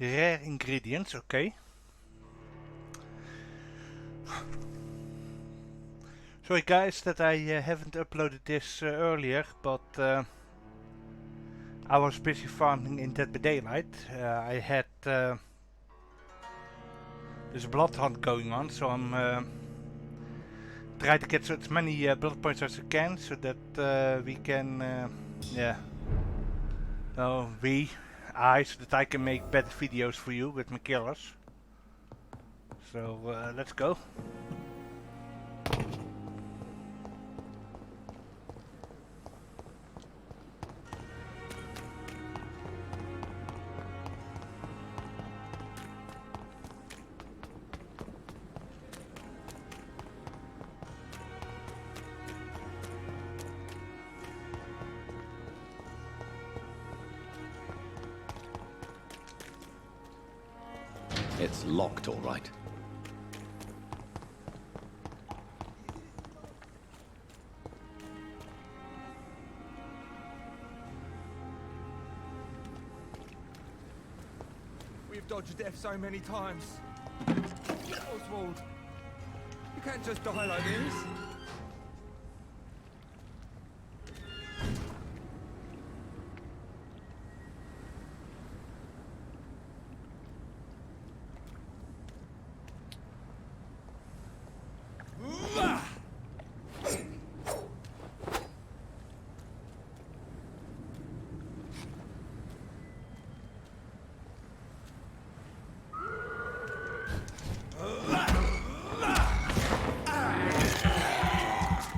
Rare ingredients, okay. Sorry guys that I haven't uploaded this earlier, but I was busy farming in Dead by Daylight. I had this blood hunt going on, so I'm trying to get as many blood points as I can, so that we can, yeah, so that I can make better videos for you with my killers. So let's go. It's locked, all right. We've dodged death so many times. Oswald, you can't just die like this.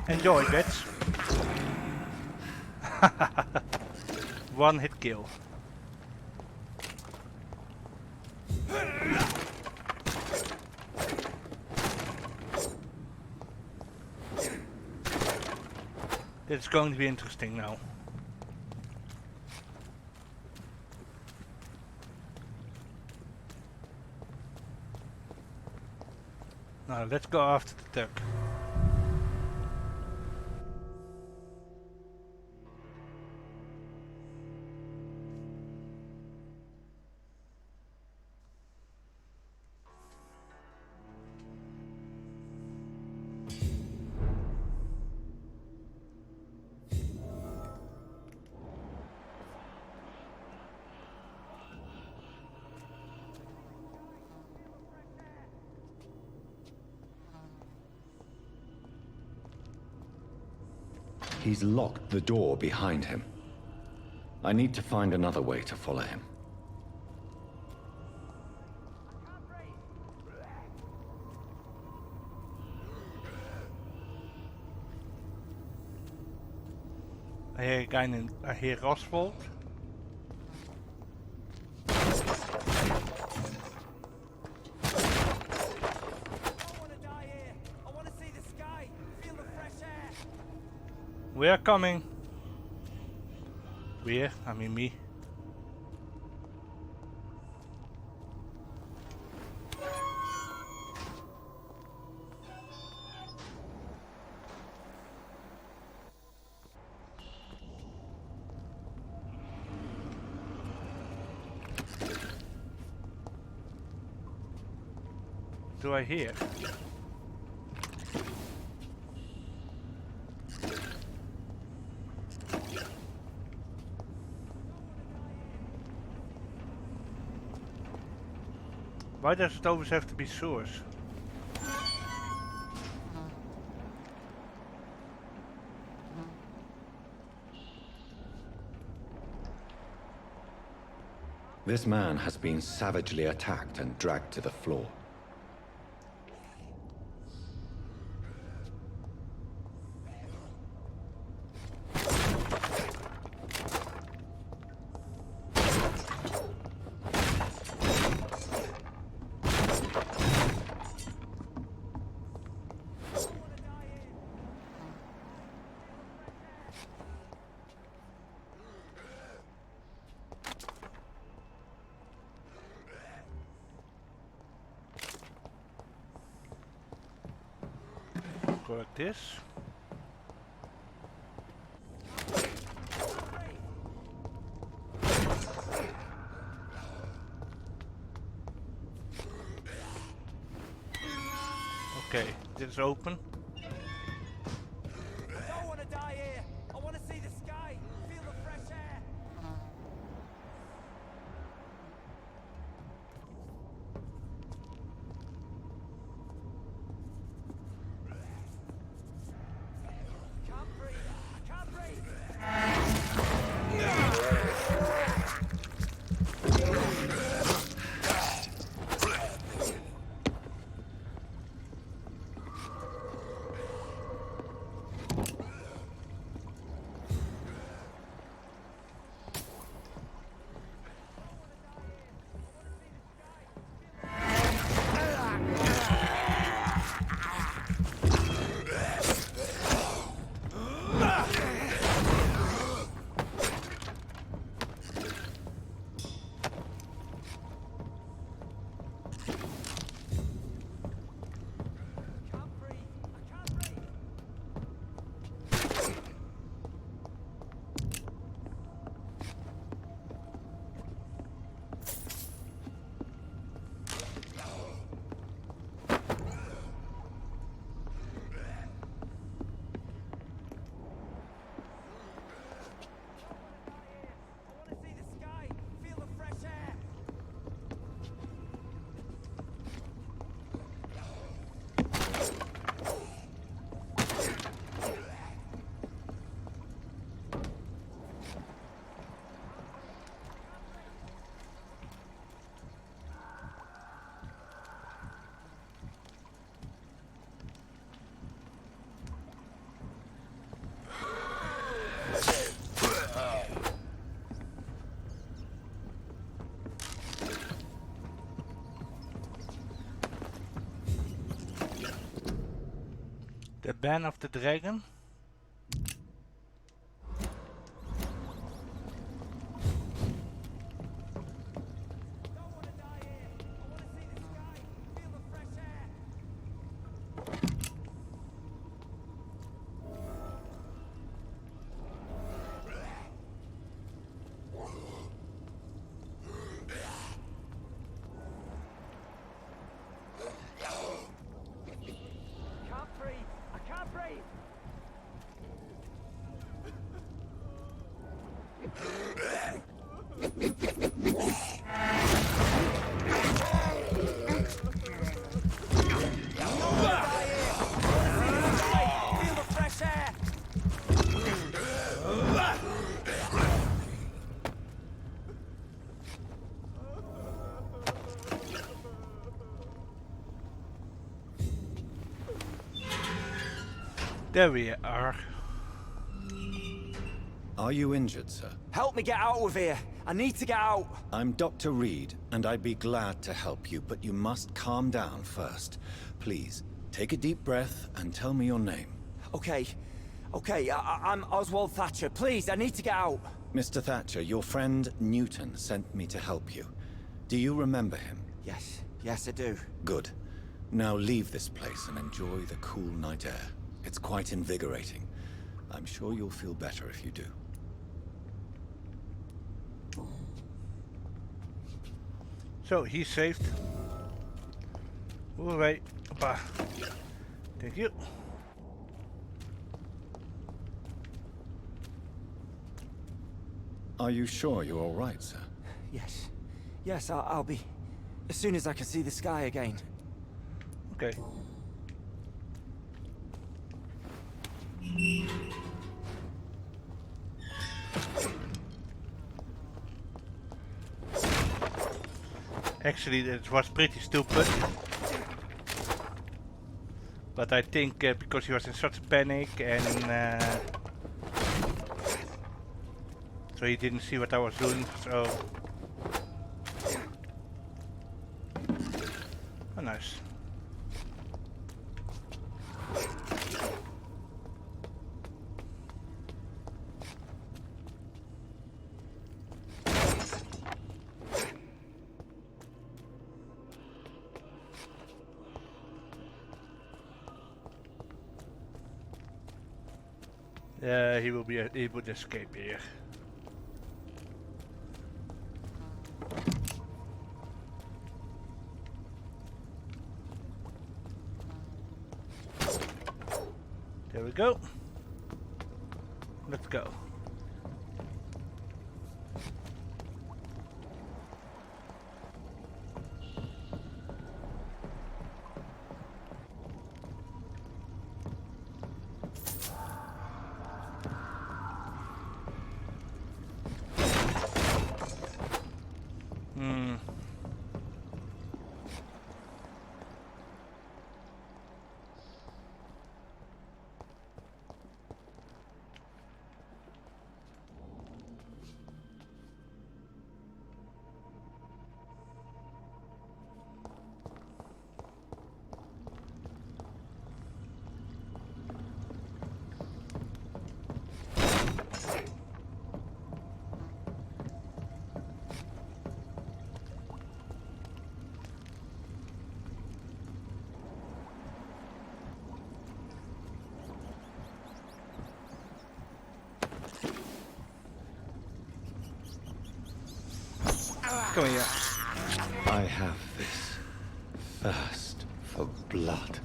Enjoy, bitch. One hit kill. It's going to be interesting now. Now let's go after the duck. He's locked the door behind him. I need to find another way to follow him. I hear a guy named, I hear Oswald. We are coming. Where? I mean me. Do I hear? Why does it always have to be sewers? This man has been savagely attacked and dragged to the floor. Go like this. Okay, this is open. I don't want to die here. I want to see the sky, feel the fresh air. Can't breathe. I can't breathe. The Ban of the Dragon. There we are. Are you injured, sir? Help me get out of here. I need to get out. I'm Dr. Reed, and I'd be glad to help you, but you must calm down first. Please, take a deep breath and tell me your name. Okay. I'm Oswald Thatcher. Please, I need to get out. Mr. Thatcher, your friend Newton sent me to help you. Do you remember him? Yes, I do. Good. Now leave this place and enjoy the cool night air. It's quite invigorating. I'm sure you'll feel better if you do. So he's saved. Alright. Thank you. Are you sure you're all right, sir? Yes, I'll be. As soon as I can see the sky again. Okay. Actually, it was pretty stupid. But I think because he was in such panic and so he didn't see what I was doing, so... Oh, nice. He will be able to escape here. There we go. Let's go. Come here. I have this thirst for blood.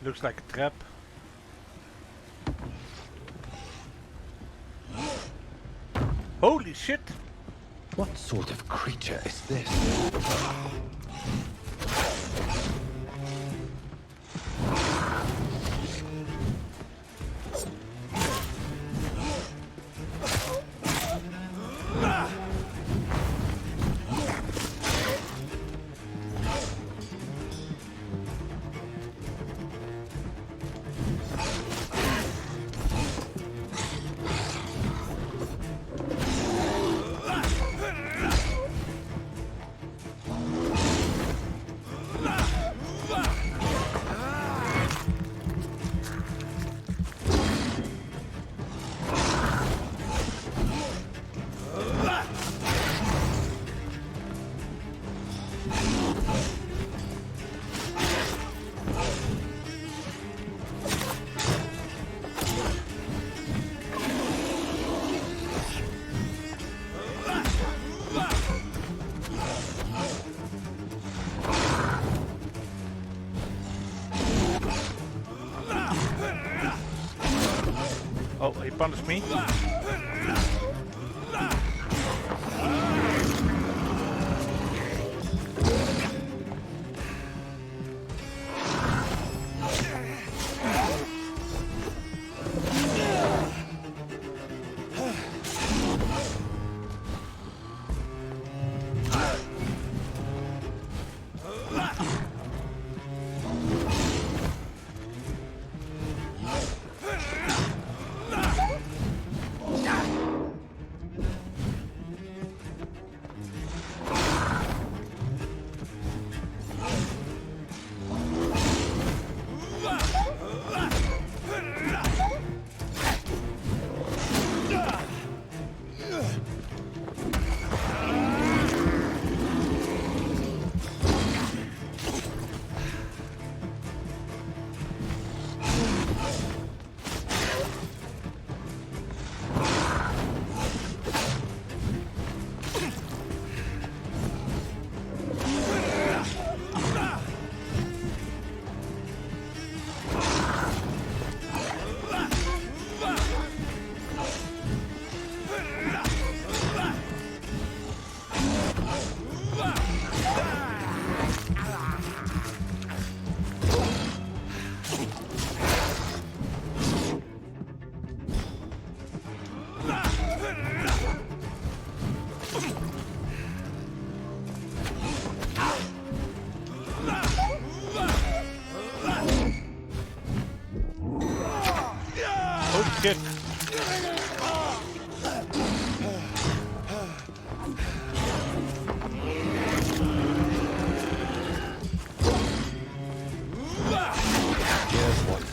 Looks like a trap. Holy shit! What sort of creature is this? Oh, he punished me. Oh shit.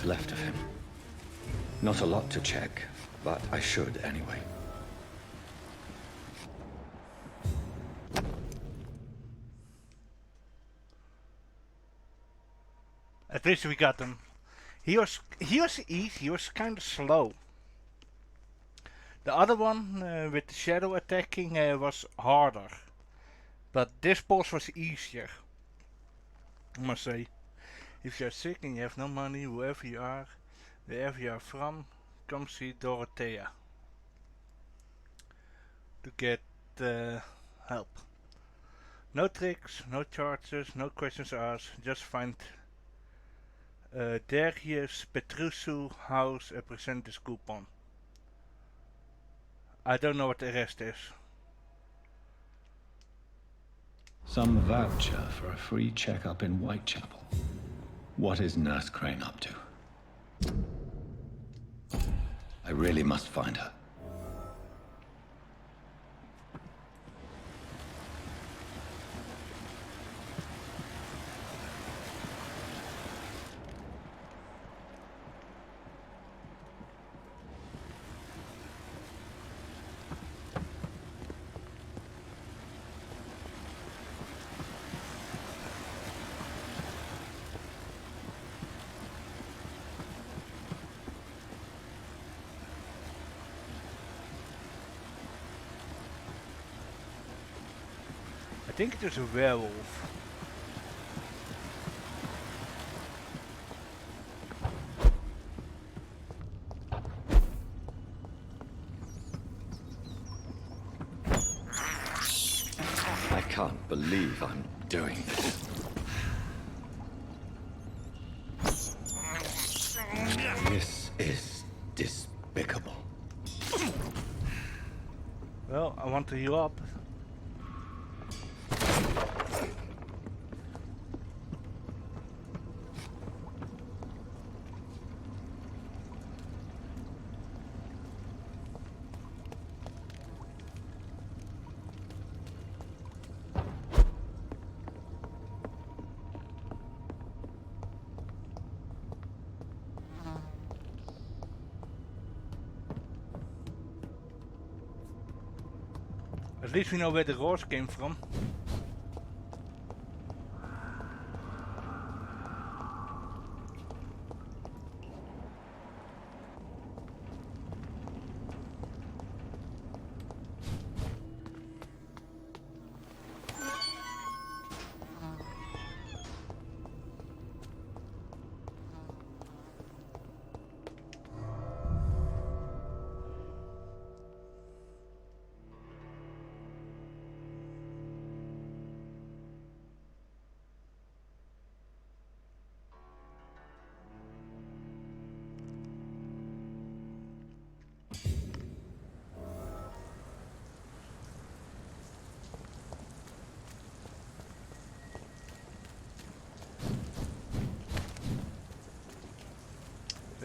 what's left of him. Not a lot to check, but I should anyway. At least we got him. He was easy. He was kind of slow. The other one with the shadow attacking was harder, but this boss was easier. I must say. If you're sick and you have no money, wherever you are from, come see Dorothea to get help. No tricks, no charges, no questions asked. Just find Darius Petrusu house and present this coupon. I don't know what the rest is. Some voucher for a free checkup in Whitechapel. What is Nurse Crane up to? I really must find her. I think it is a werewolf. I can't believe I'm doing this. This is despicable. Well, I want to heal up. At least we know where the roars came from.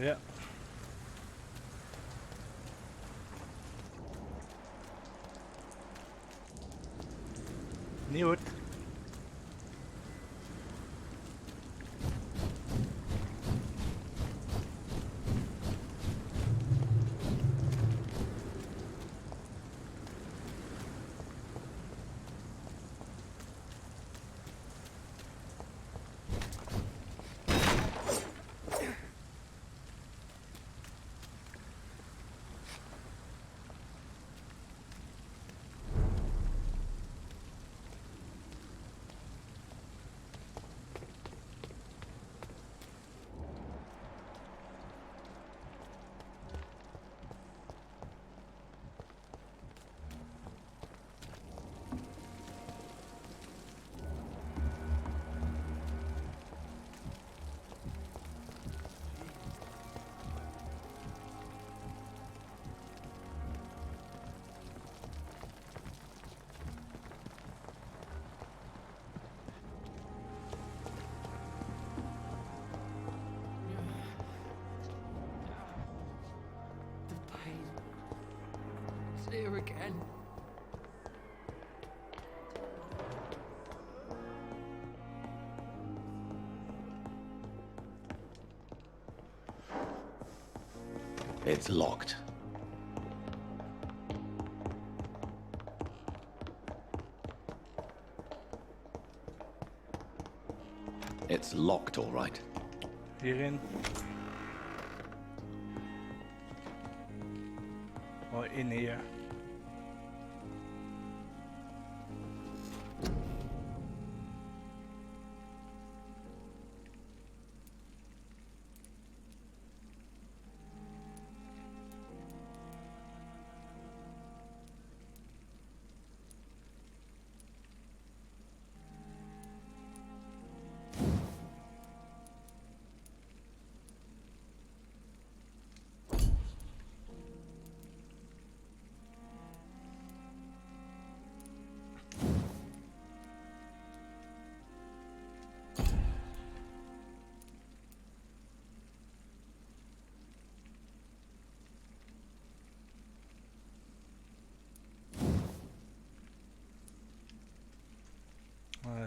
Yeah. Knew it. Here again. It's locked. It's locked, all right. Hierin. Oh, in hier.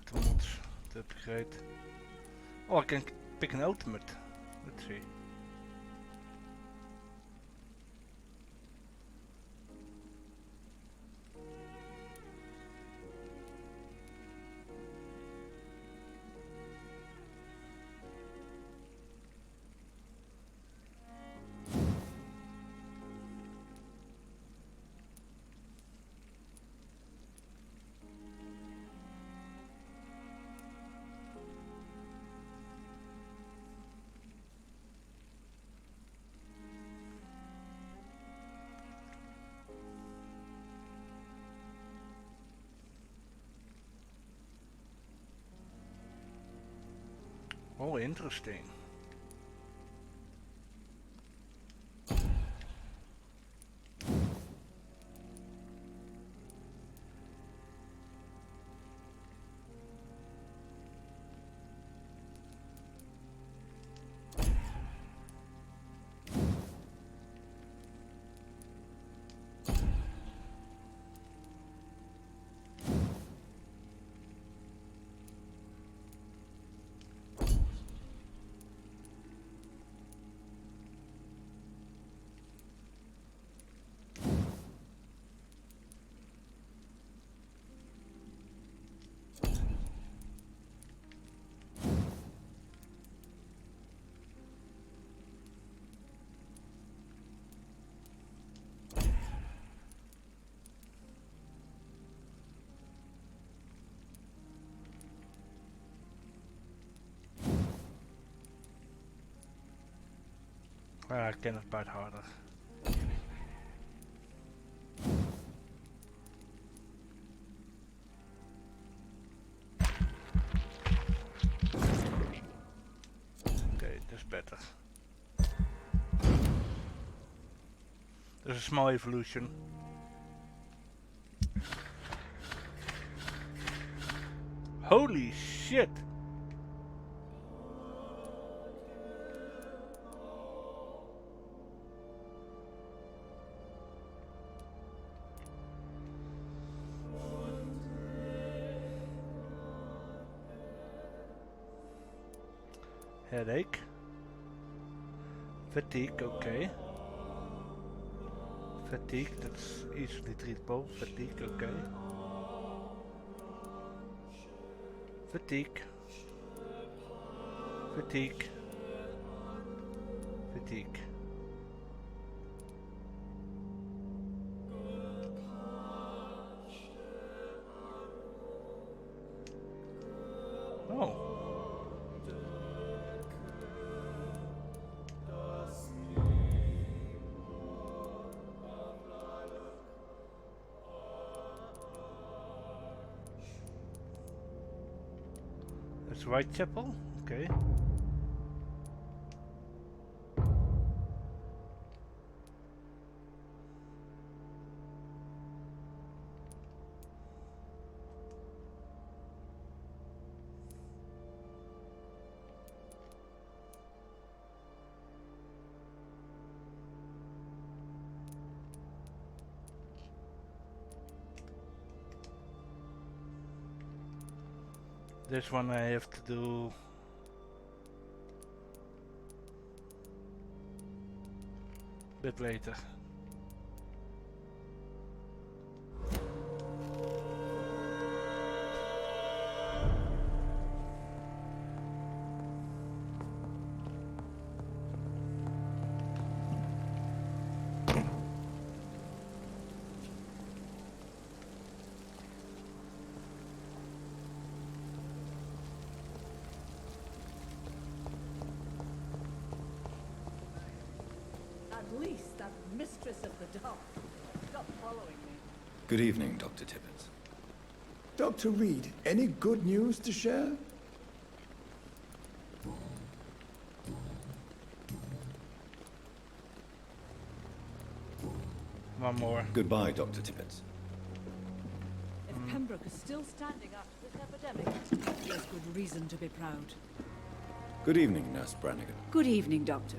To mods, to upgrade. Oh, I can pick an ultimate. Let's see. Oh, interesting. Ik ken het buiten harder. Okay, that's better. There's a small evolution. Holy shit! Headache. Fatigue, okay. Fatigue, that's easily treatable. Fatigue, okay. Fatigue. Fatigue. Fatigue. Oh. That's Whitechapel? Okay. This one I have to do. Bit later. At least that mistress of the dark stopped following me. Good evening, Dr. Tibbets. Dr. Reed, any good news to share? One more. Goodbye, Dr. Tibbets. If Pembroke is still standing after this epidemic, there's good reason to be proud. Good evening, Nurse Brannigan. Good evening, Doctor.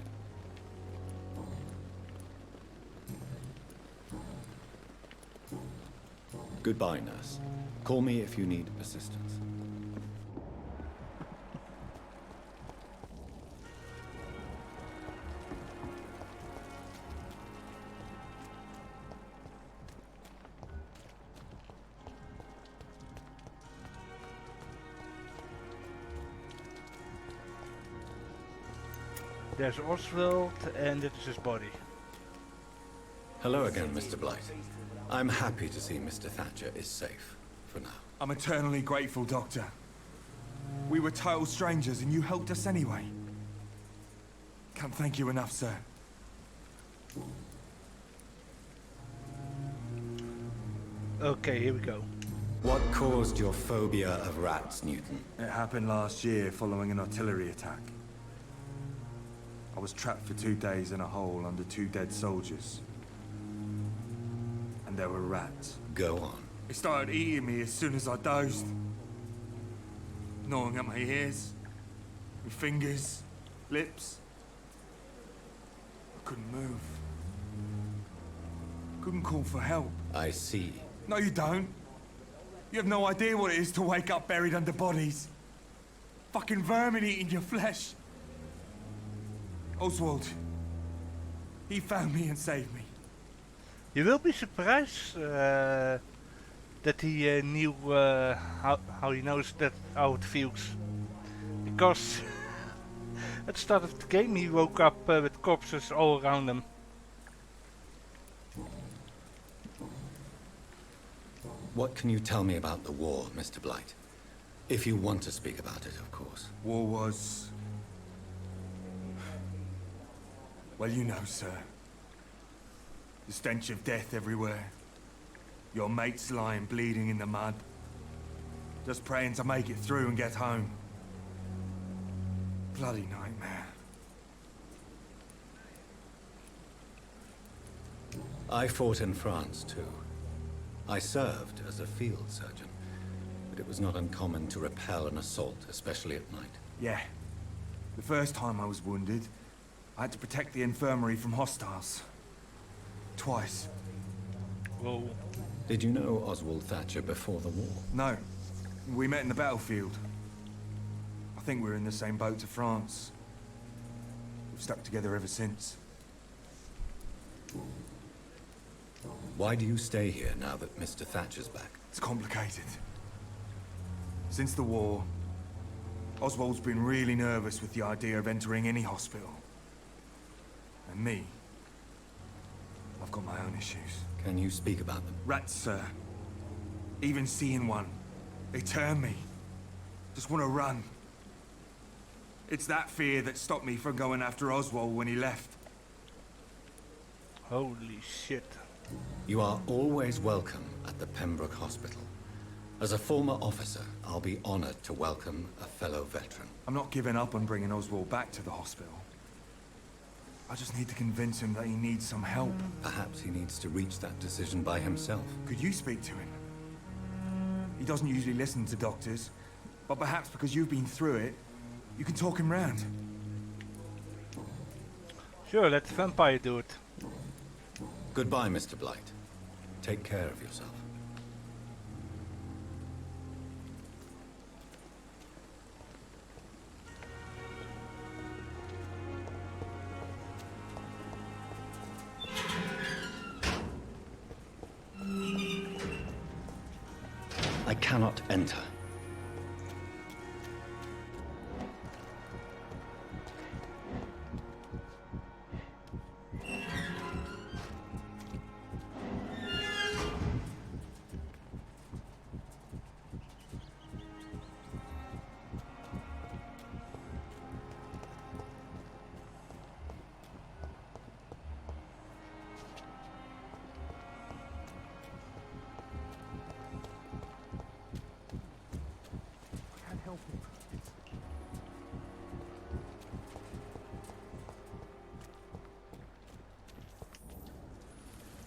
Goodbye, Nurse. Call me if you need assistance. There's Oswald, and this is his body. Hello again, Mr. Blight. I'm happy to see Mr. Thatcher is safe, for now. I'm eternally grateful, Doctor. We were total strangers and you helped us anyway. Can't thank you enough, sir. Okay, here we go. What caused your phobia of rats, Newton? It happened last year following an artillery attack. I was trapped for 2 days in a hole under 2 dead soldiers. And there were rats. Go on. It started eating me as soon as I dozed. Gnawing at my ears, my fingers, lips. I couldn't move. Couldn't call for help. I see. No, you don't. You have no idea what it is to wake up buried under bodies. Fucking vermin eating your flesh. Oswald. He found me and saved me. You will be surprised that he knew how he knows that how it feels. Because at the start of the game he woke up with corpses all around him. What can you tell me about the war, Mr. Blight? If you want to speak about it, of course. War was... Well, you know, sir. The stench of death everywhere. Your mates lying bleeding in the mud. Just praying to make it through and get home. Bloody nightmare. I fought in France, too. I served as a field surgeon, but it was not uncommon to repel an assault, especially at night. Yeah. The first time I was wounded, I had to protect the infirmary from hostiles. Twice. Whoa. Did you know Oswald Thatcher before the war? No. We met in the battlefield. I think we're in the same boat to France. We've stuck together ever since. Why do you stay here now that Mr. Thatcher's back? It's complicated. Since the war, Oswald's been really nervous with the idea of entering any hospital. And me, I've got my own issues. Can you speak about them? Rats, sir. Even seeing one, they turn me. Just want to run. It's that fear that stopped me from going after Oswald when he left. Holy shit. You are always welcome at the Pembroke Hospital. As a former officer, I'll be honored to welcome a fellow veteran. I'm not giving up on bringing Oswald back to the hospital. I just need to convince him that he needs some help. Perhaps he needs to reach that decision by himself. Could you speak to him? He doesn't usually listen to doctors, but perhaps because you've been through it, you can talk him round. Sure, let the vampire do it. Goodbye, Mr. Blight. Take care of yourself. I cannot enter.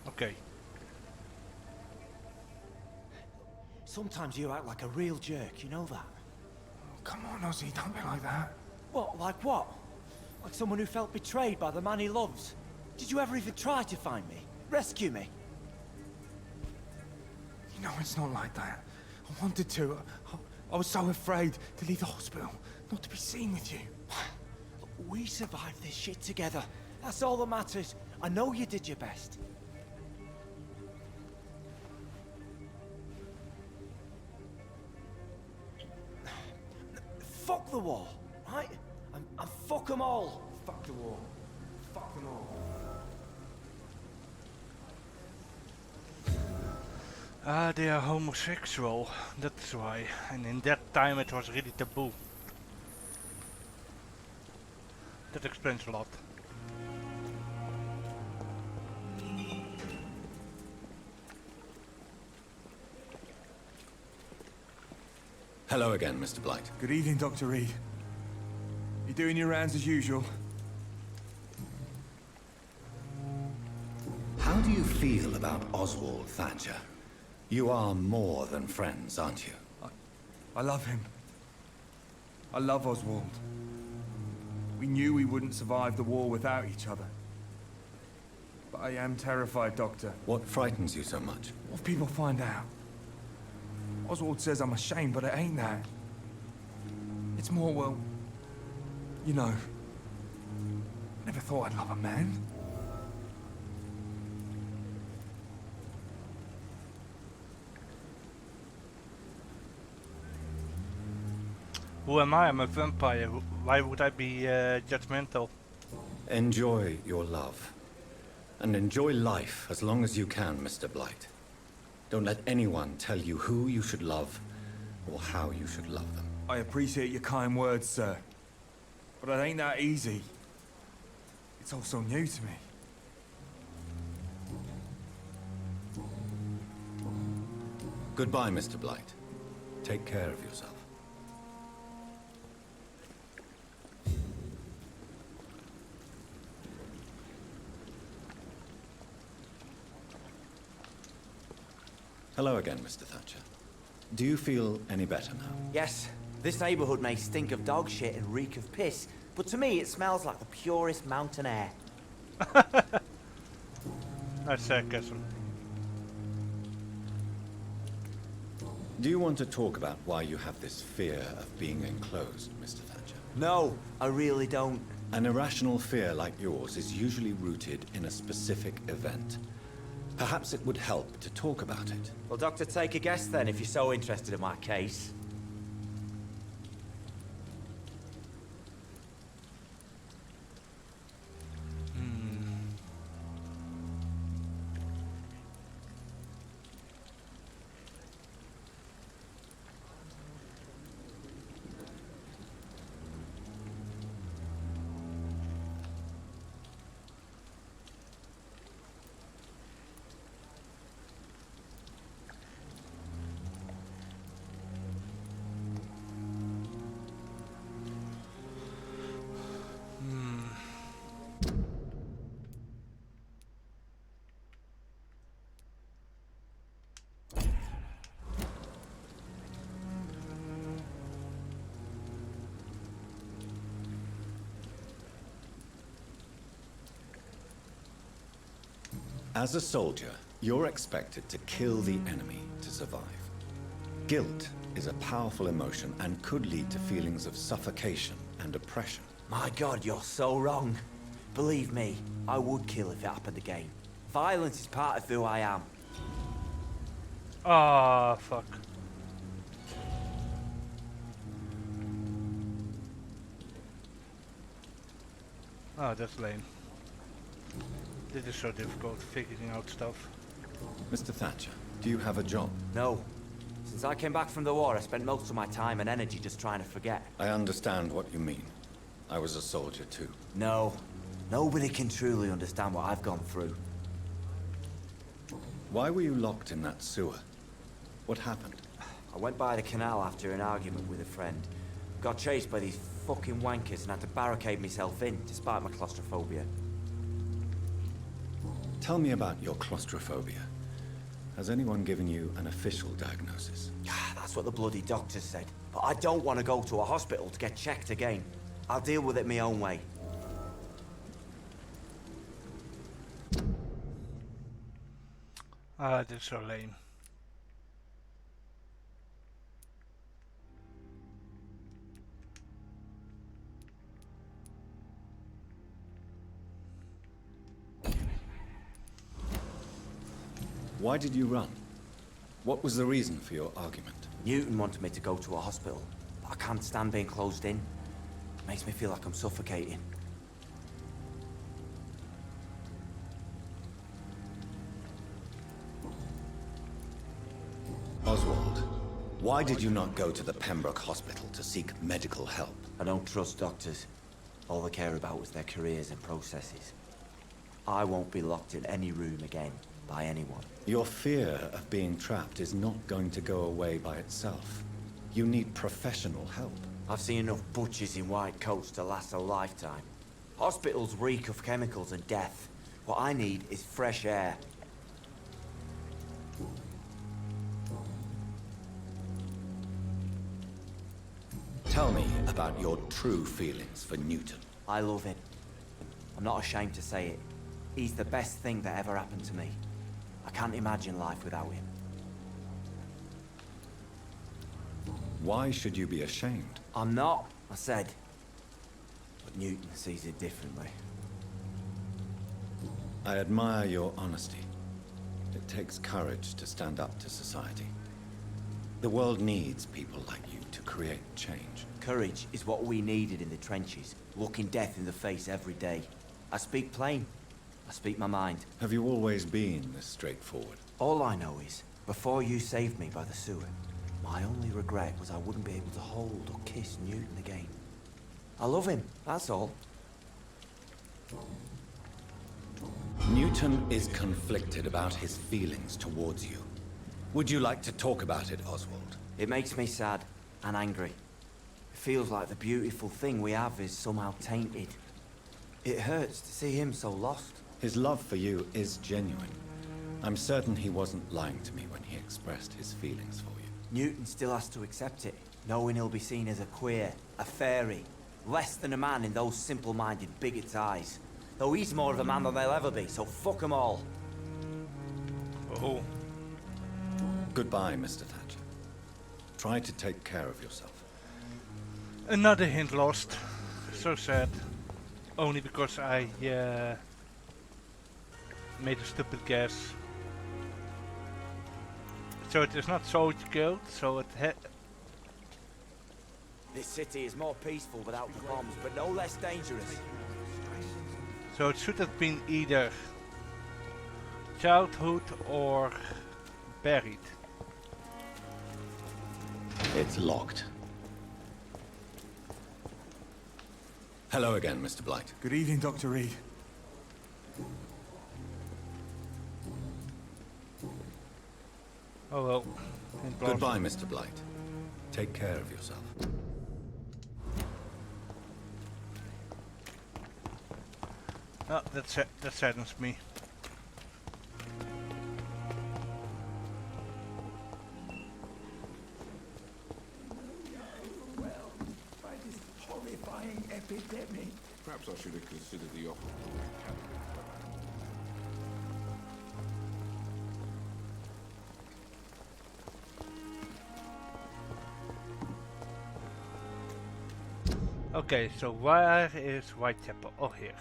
Okay. Sometimes you act like a real jerk, you know that? Oh, come on, Ozzy, don't be like that. What, like what? Like someone who felt betrayed by the man he loves? Did you ever even try to find me? Rescue me? You know, it's not like that. I wanted to. I was so afraid to leave the hospital, not to be seen with you. We survived this shit together. That's all that matters. I know you did your best. Fuck the war, right? And fuck them all. Fuck the war. Fuck them all. Ah, they are homosexual. That's why. And in that time it was really taboo. That explains a lot. Hello again, Mr. Blight. Good evening, Dr. Reed. You doing your rounds as usual? How do you feel about Oswald Thatcher? You are more than friends, aren't you? I love him. I love Oswald. We knew we wouldn't survive the war without each other. But I am terrified, Doctor. What frightens you so much? What if people find out? Oswald says I'm ashamed, but it ain't that. It's more, well, you know, I never thought I'd love a man. Who am I? I'm a vampire. Why would I be judgmental? Enjoy your love. And enjoy life as long as you can, Mr. Blight. Don't let anyone tell you who you should love or how you should love them. I appreciate your kind words, sir. But it ain't that easy. It's all so new to me. Goodbye, Mr. Blight. Take care of yourself. Hello again, Mr. Thatcher. Do you feel any better now? Yes, this neighborhood may stink of dog shit and reek of piss, but to me it smells like the purest mountain air. That's sarcasm. Do you want to talk about why you have this fear of being enclosed, Mr. Thatcher? No, I really don't. An irrational fear like yours is usually rooted in a specific event. Perhaps it would help to talk about it. Well, Doctor, take a guess then if you're so interested in my case. As a soldier, you're expected to kill the enemy to survive. Guilt is a powerful emotion and could lead to feelings of suffocation and oppression. My God, you're so wrong. Believe me, I would kill if it happened again. Violence is part of who I am. Ah, fuck. Oh, that's lame. This is so difficult, figuring out stuff. Mr. Thatcher, do you have a job? No. Since I came back from the war, I spent most of my time and energy just trying to forget. I understand what you mean. I was a soldier too. No. Nobody can truly understand what I've gone through. Why were you locked in that sewer? What happened? I went by the canal after an argument with a friend. Got chased by these fucking wankers and had to barricade myself in, despite my claustrophobia. Tell me about your claustrophobia. Has anyone given you an official diagnosis? That's what the bloody doctor said. But I don't want to go to a hospital to get checked again. I'll deal with it my own way. Ah, this is so lame. Why did you run? What was the reason for your argument? Newton wanted me to go to a hospital, but I can't stand being closed in. Makes me feel like I'm suffocating. Oswald, why did you not go to the Pembroke Hospital to seek medical help? I don't trust doctors. All they care about is their careers and processes. I won't be locked in any room again by anyone. Your fear of being trapped is not going to go away by itself. You need professional help. I've seen enough butchers in white coats to last a lifetime. Hospitals reek of chemicals and death. What I need is fresh air. Tell me about your true feelings for Newton. I love him. I'm not ashamed to say it. He's the best thing that ever happened to me. I can't imagine life without him. Why should you be ashamed? I'm not, I said. But Newton sees it differently. I admire your honesty. It takes courage to stand up to society. The world needs people like you to create change. Courage is what we needed in the trenches, looking death in the face every day. I speak plain. I speak my mind. Have you always been this straightforward? All I know is, before you saved me by the sewer, my only regret was I wouldn't be able to hold or kiss Newton again. I love him, that's all. Newton is conflicted about his feelings towards you. Would you like to talk about it, Oswald? It makes me sad and angry. It feels like the beautiful thing we have is somehow tainted. It hurts to see him so lost. His love for you is genuine. I'm certain he wasn't lying to me when he expressed his feelings for you. Newton still has to accept it, knowing he'll be seen as a queer, a fairy, less than a man in those simple-minded bigots' eyes. Though he's more of a man than they'll ever be, so fuck 'em all. Oh. Goodbye, Mr. Thatcher. Try to take care of yourself. Another hint lost. So sad. Only because I made a stupid guess. So it is not soldier killed, so it This city is more peaceful without the bombs, but no less dangerous. so it should have been either childhood or buried. It's locked. Hello again, Mr. Blight. Good evening, Dr. Reed. Oh well. Hint lost. Goodbye, Mr. Blight. Take care of yourself. Oh, that saddens me. By this horrifying epidemic. Perhaps I should have considered the offer. Okay, so where is Whitechapel? Oh, here.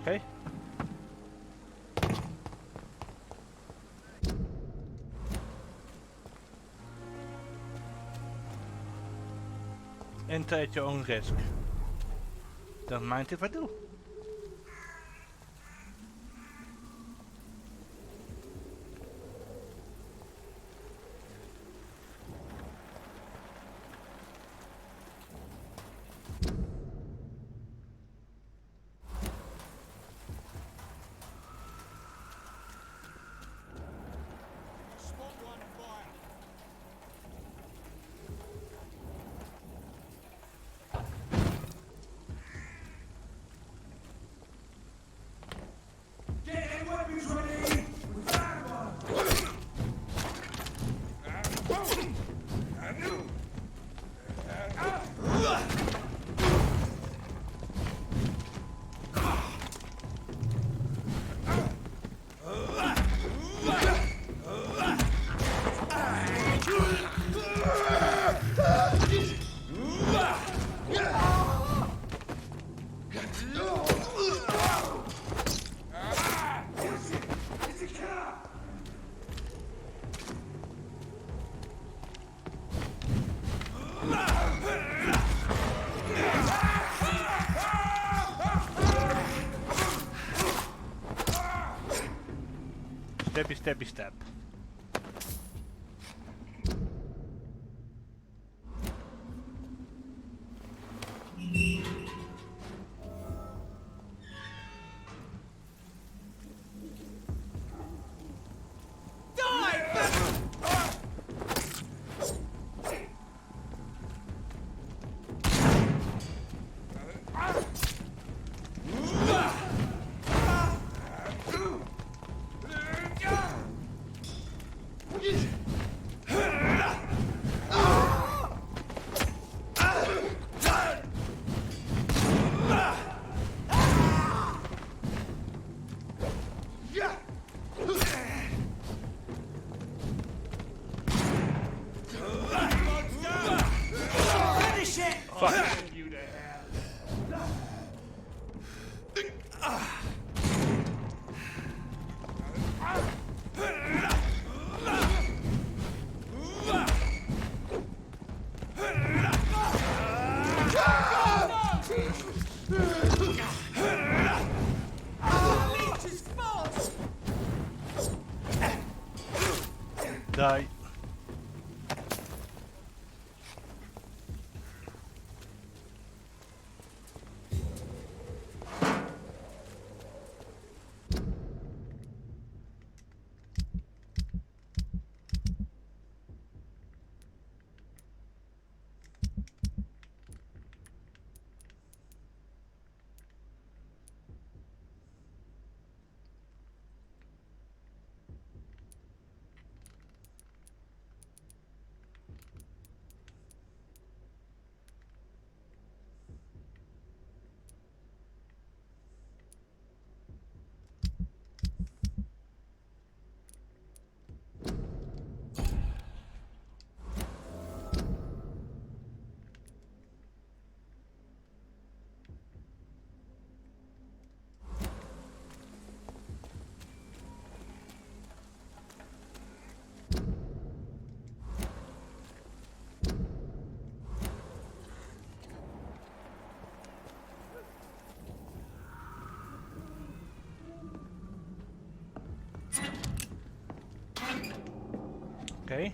Okay. Enter at your own risk. Don't mind if I do. Stabby, stabby, stab. Die. Okay.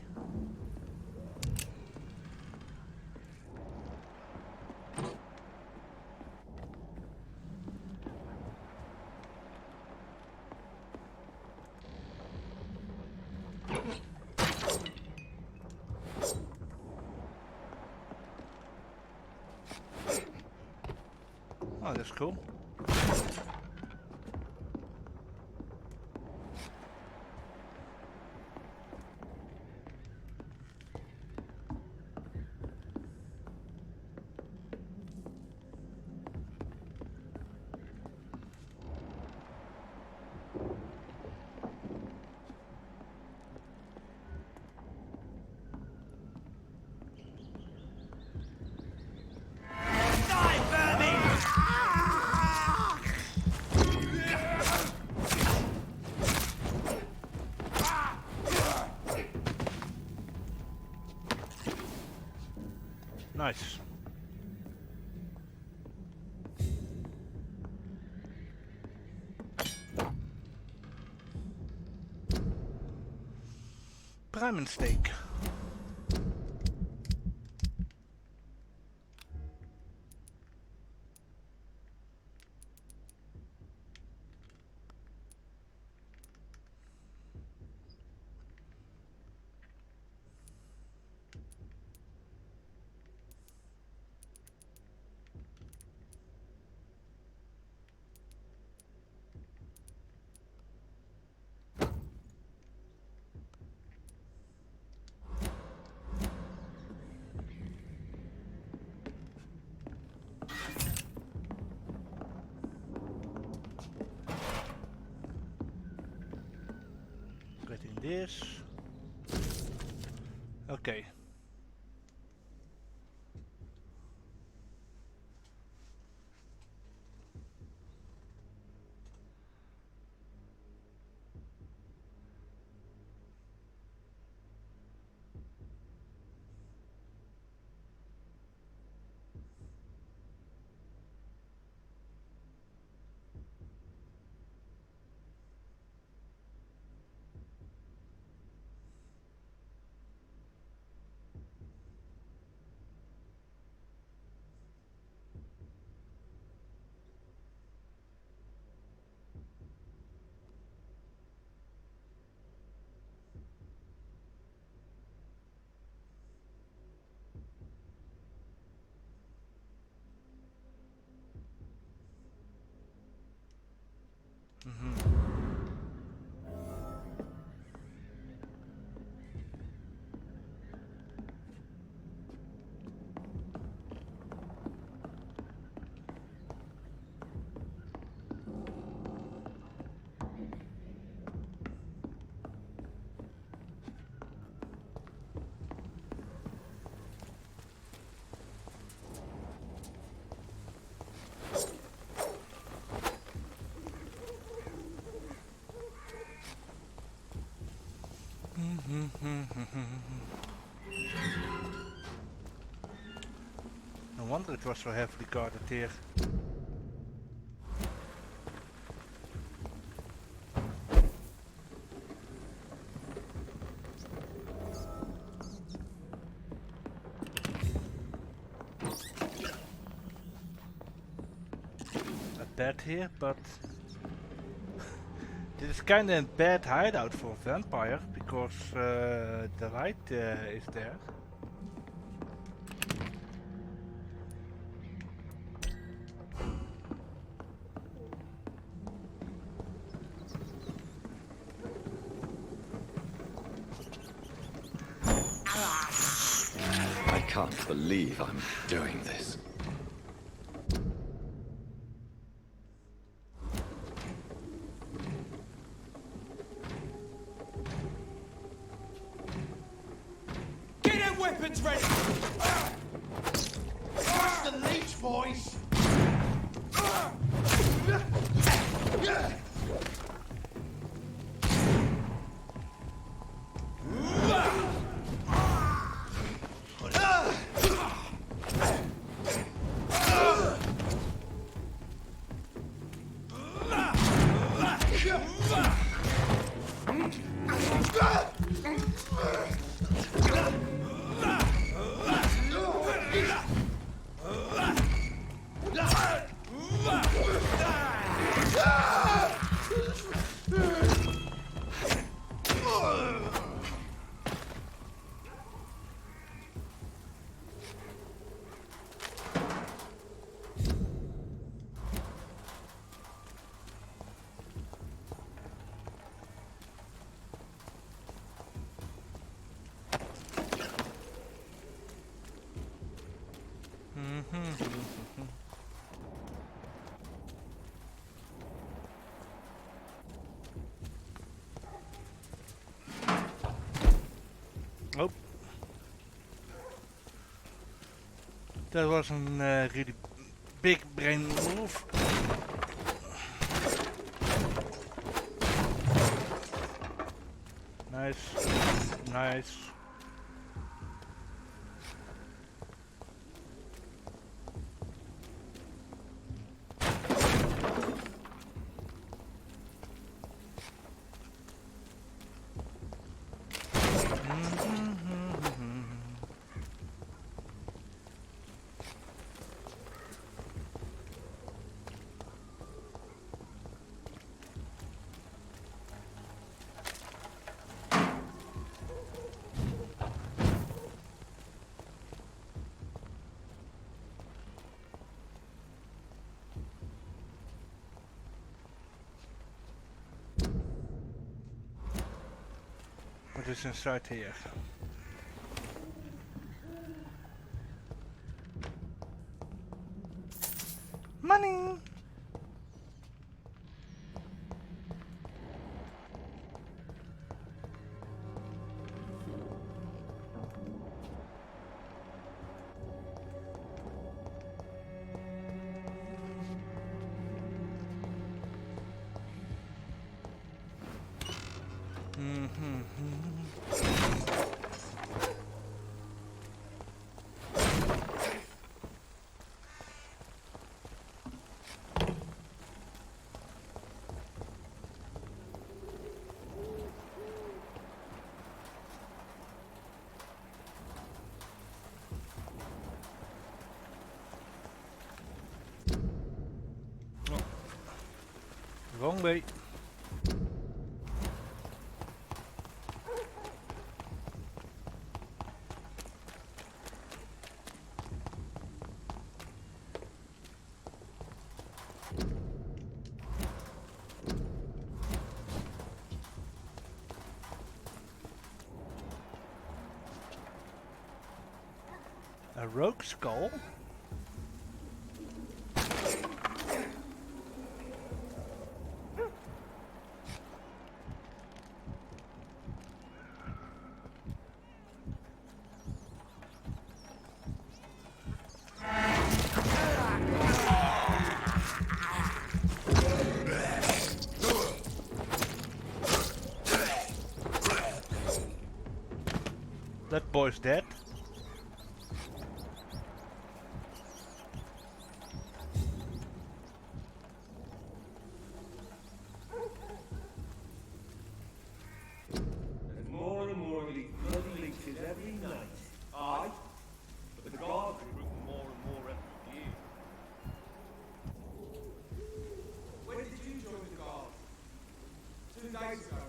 Oh, that's cool. Nice. Prime steak. Getting this. Okay. No wonder it was so heavily guarded here. A bed here, but this is kinda a bad hideout for a vampire because the light is there. I can't believe I'm doing this. Get them weapons ready! Watch the leech, boys! Oh. That was a really big brain move. Nice. Nice. What is inside here? Money! Wrong way. A rogue skull? That boy's dead. There's more and more of these bloody leeches every night. Aye, but the guards recruit more and more every year. When did you join the guard? 2 days ago.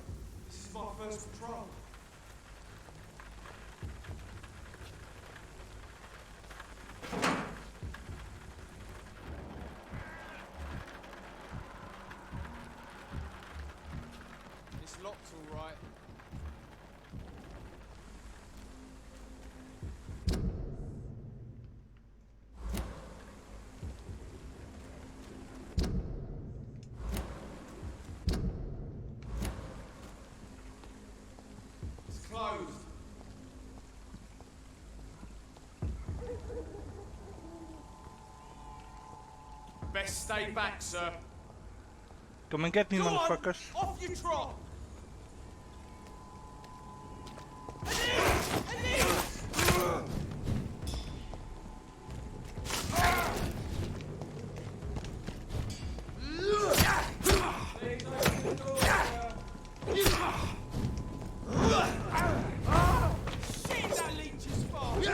This is my first patrol. It's locked all right. It's closed. Best stay back, sir. Come and get me, Go on, motherfuckers. off you trot. Shit, that leech is fast.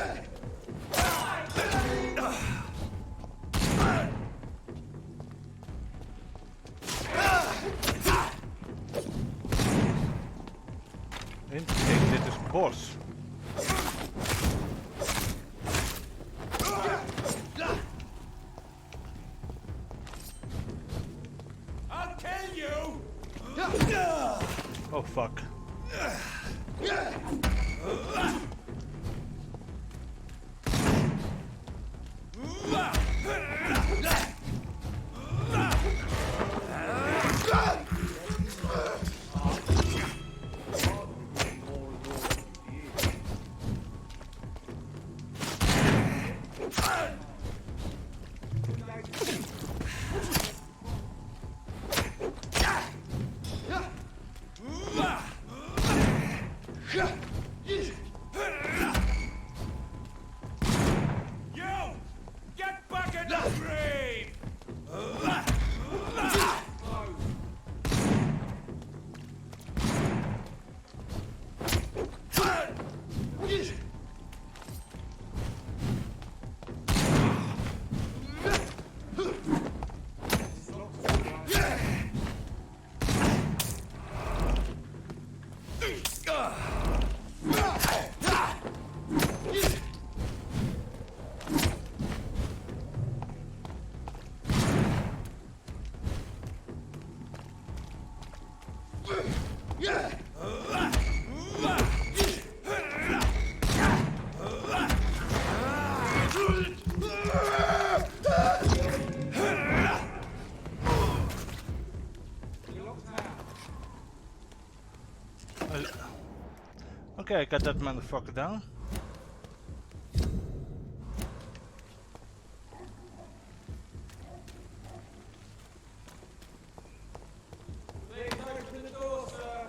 Interesting, dit is bos. I'll kill you. Oh fuck. Okay, I got that motherfucker down. Please open the door, sir.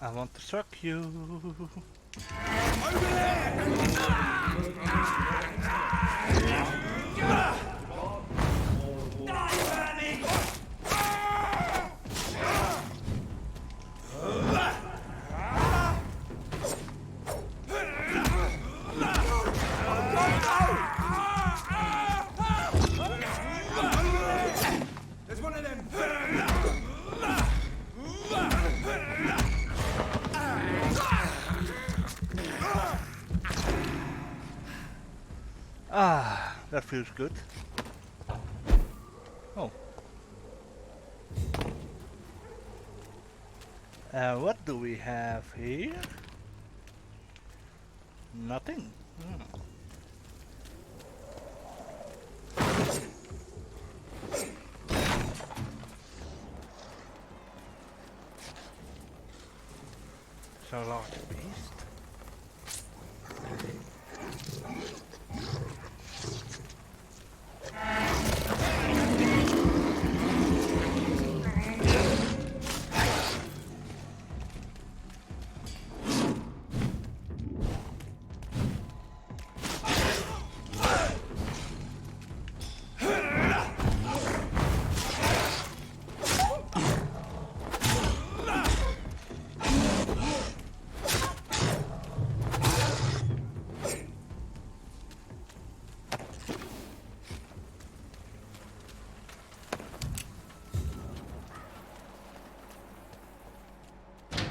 I want to suck you. There's one of them. Ah, that feels good. Oh. What do we have here? Nothing. So large beast.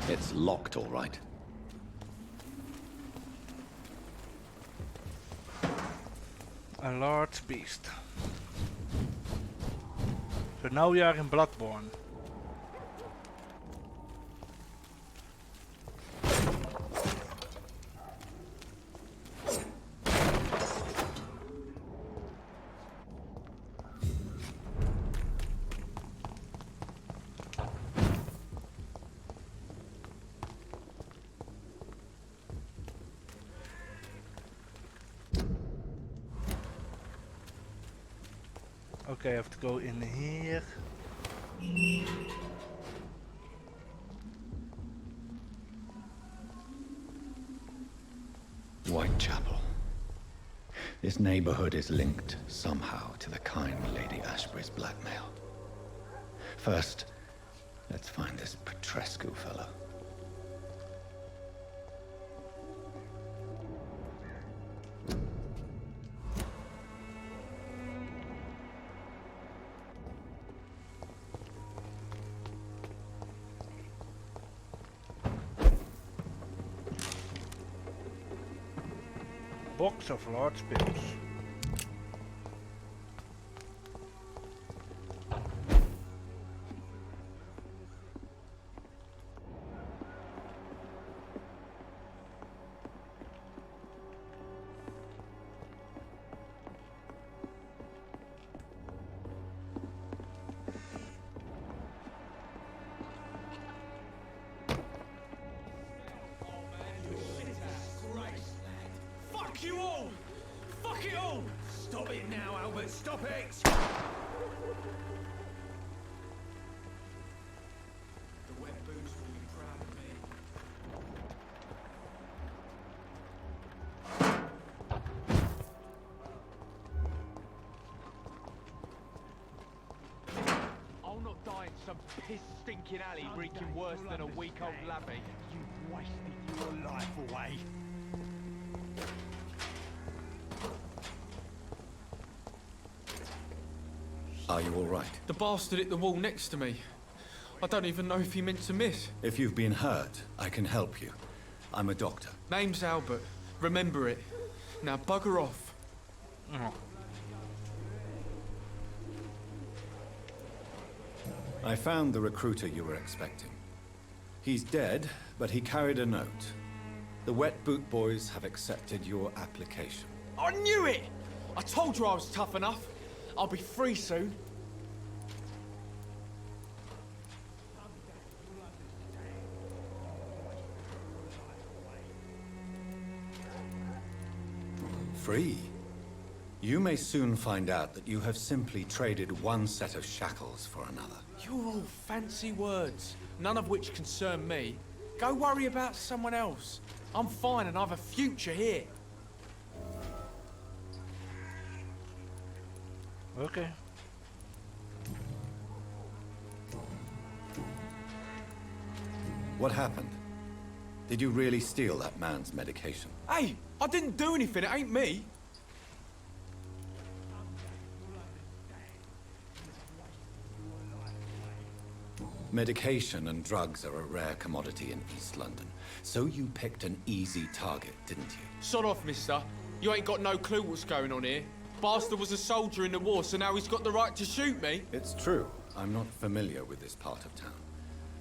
It's locked, all right. A large beast. So now we are in Bloodborne. Okay, I have to go in here. Whitechapel. This neighborhood is linked somehow to the kind Lady Ashbury's blackmail. First, let's find this Petrescu fellow. Box of large pills. Fuck you all! Fuck it all! Stop it now, Albert, stop it! The wet boots will be proud of me. I'll not die in some piss-stinking alley reeking worse than a week-old labby. You've wasted your life away. Are you all right? The bastard hit the wall next to me. I don't even know if he meant to miss. If you've been hurt, I can help you. I'm a doctor. Name's Albert. Remember it. Now bugger off. Oh. I found the recruiter you were expecting. He's dead, but he carried a note. The Wet Boot Boys have accepted your application. I knew it! I told you I was tough enough. I'll be free soon. Free? You may soon find out that you have simply traded one set of shackles for another. You're all fancy words, none of which concern me. Go worry about someone else. I'm fine and I have a future here. Okay. What happened? Did you really steal that man's medication? Hey, I didn't do anything, it ain't me. Medication and drugs are a rare commodity in East London. So you picked an easy target, didn't you? Sod off, mister. You ain't got no clue what's going on here. Bastard was a soldier in the war, so now he's got the right to shoot me. It's true. I'm not familiar with this part of town.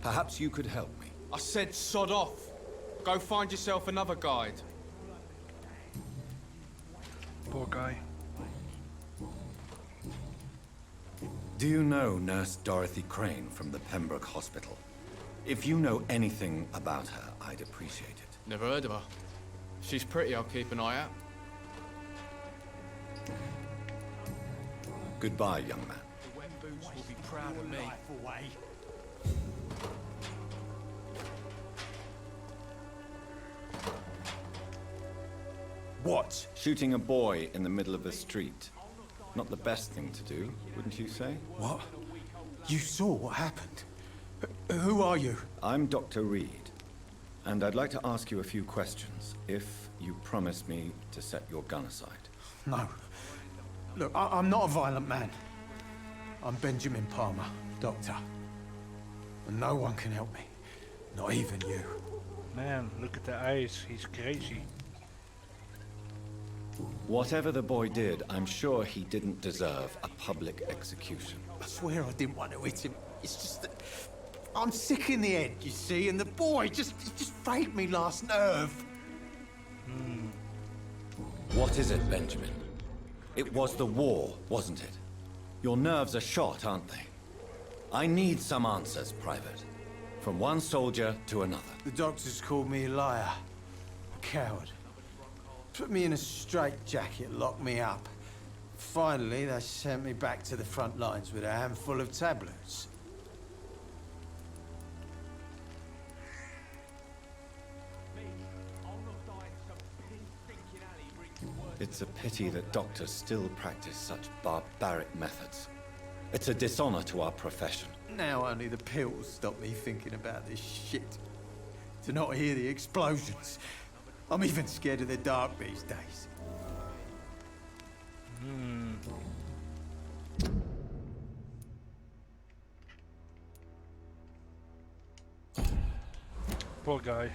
Perhaps you could help me. I said sod off. Go find yourself another guide. Poor guy. Do you know Nurse Dorothy Crane from the Pembroke Hospital? If you know anything about her, I'd appreciate it. Never heard of her. If she's pretty, I'll keep an eye out. Goodbye, young man. The Wet Boots will be proud of me. What? Shooting a boy in the middle of the street. Not the best thing to do, wouldn't you say? What? You saw what happened? Who are you? I'm Dr. Reed, and I'd like to ask you a few questions, if you promise me to set your gun aside. No. Look, I'm not a violent man. I'm Benjamin Palmer, doctor. And no one can help me. Not even you. Man, look at the eyes. He's crazy. Whatever the boy did, I'm sure he didn't deserve a public execution. I swear I didn't want to hit him. It's just that I'm sick in the head, you see, and the boy just frayed me last nerve. What is it, Benjamin? It was the war, wasn't it? Your nerves are shot, aren't they? I need some answers, Private. From one soldier to another. The doctors called me a liar. A coward. Put me in a straitjacket, locked me up. Finally, they sent me back to the front lines with a handful of tablets. It's a pity that doctors still practice such barbaric methods. It's a dishonor to our profession. Now only the pills stop me thinking about this shit. To not hear the explosions. I'm even scared of the dark these days. Poor guy.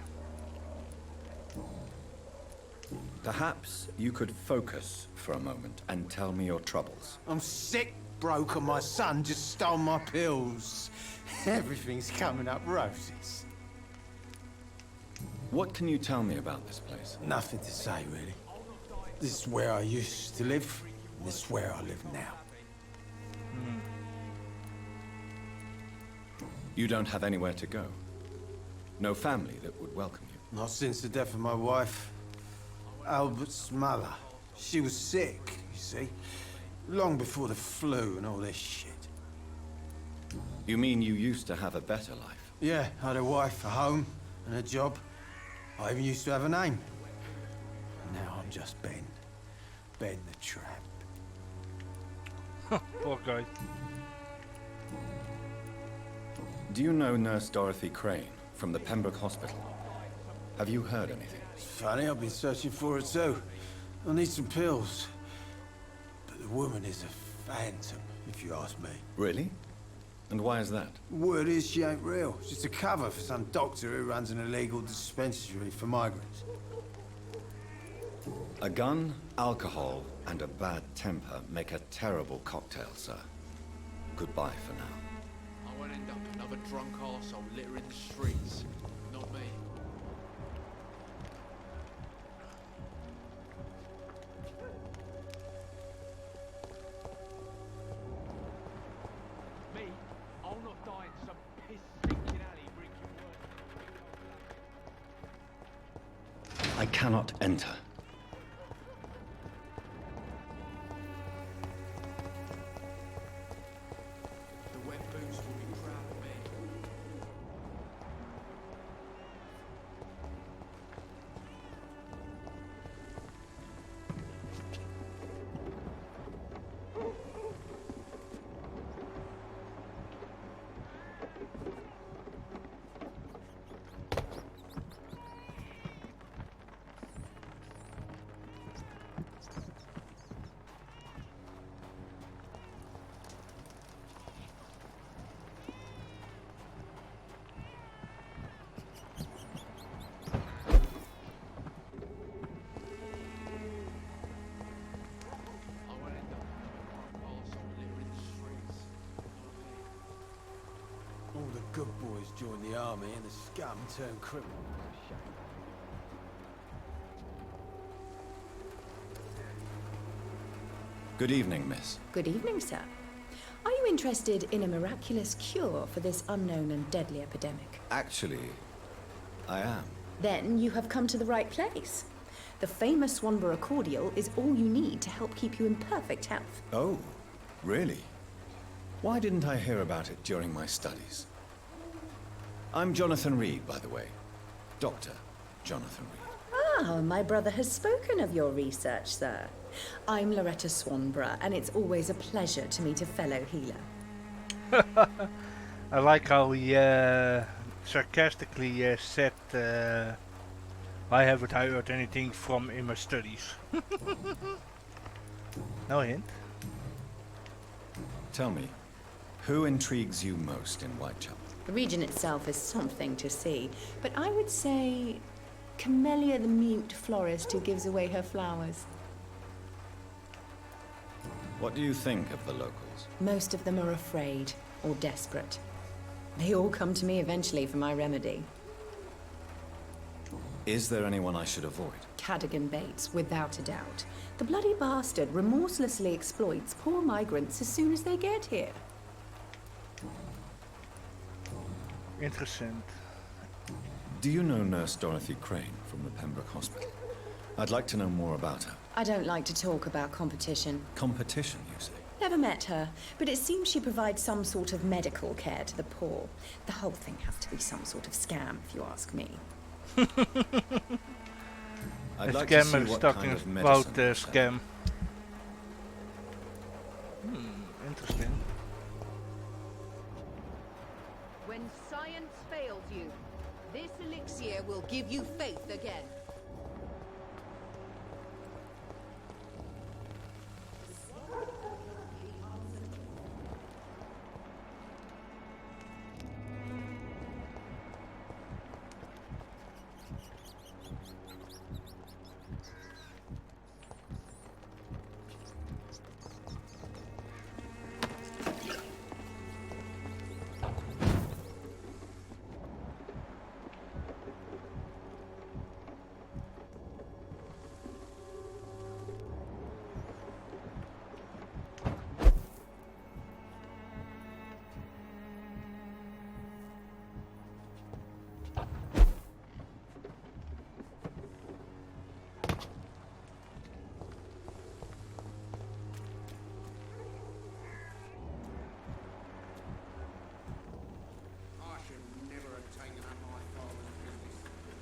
Perhaps you could focus for a moment and tell me your troubles. I'm sick, broke, and my son just stole my pills. Everything's coming up roses. What can you tell me about this place? Nothing to say, really. This is where I used to live, and this is where I live now. You don't have anywhere to go. No family that would welcome you. Not since the death of my wife, Albert's mother. She was sick, you see. Long before the flu and all this shit. You mean you used to have a better life? Yeah, I had a wife, a home, and a job. I even used to have a name. Now I'm just Ben. Ben the Tramp. Poor guy. Do you know Nurse Dorothy Crane from the Pembroke Hospital? Have you heard anything? It's funny, I've been searching for her too. I need some pills. But the woman is a phantom, if you ask me. Really? And why is that? Word is she ain't real. She's just a cover for some doctor who runs an illegal dispensary for migrants. A gun, alcohol, and a bad temper make a terrible cocktail, sir. Goodbye for now. I went end up another drunk arsehole littering the streets. Not me. Me, I'll not die in some piss-stinking alley drinking worse. I cannot enter. The wet boots will be proud of me. I won't end up another drunk arsehole littering the streets. Not me. All the good boys join the army and the scum turn criminal. Good evening, miss. Good evening, sir. Are you interested in a miraculous cure for this unknown and deadly epidemic? Actually, I am. Then you have come to the right place. The famous Swanborough cordial is all you need to help keep you in perfect health. Oh, really? Why didn't I hear about it during my studies? I'm Jonathan Reed, by the way. Dr. Jonathan Reed. Ah, my brother has spoken of your research, sir. I'm Loretta Swanborough, and it's always a pleasure to meet a fellow healer. I like how he sarcastically said I haven't heard anything from in my studies. No hint. Tell me, who intrigues you most in Whitechapel? The region itself is something to see, but I would say Camellia the mute florist who gives away her flowers. What do you think of the locals? Most of them are afraid or desperate. They all come to me eventually for my remedy. Is there anyone I should avoid? Cadogan Bates, without a doubt. The bloody bastard remorselessly exploits poor migrants as soon as they get here. Interessant. Do you know Nurse Dorothy Crane from the Pembroke Hospital? I'd like to know more about her. I don't like to talk about competition. Competition, you say? Never met her, but it seems she provides some sort of medical care to the poor. The whole thing has to be some sort of scam, if you ask me. I'd A like to see scammer is what talking kind of about medicine the you sell. scam. Interesting. When science fails you, this elixir will give you faith again.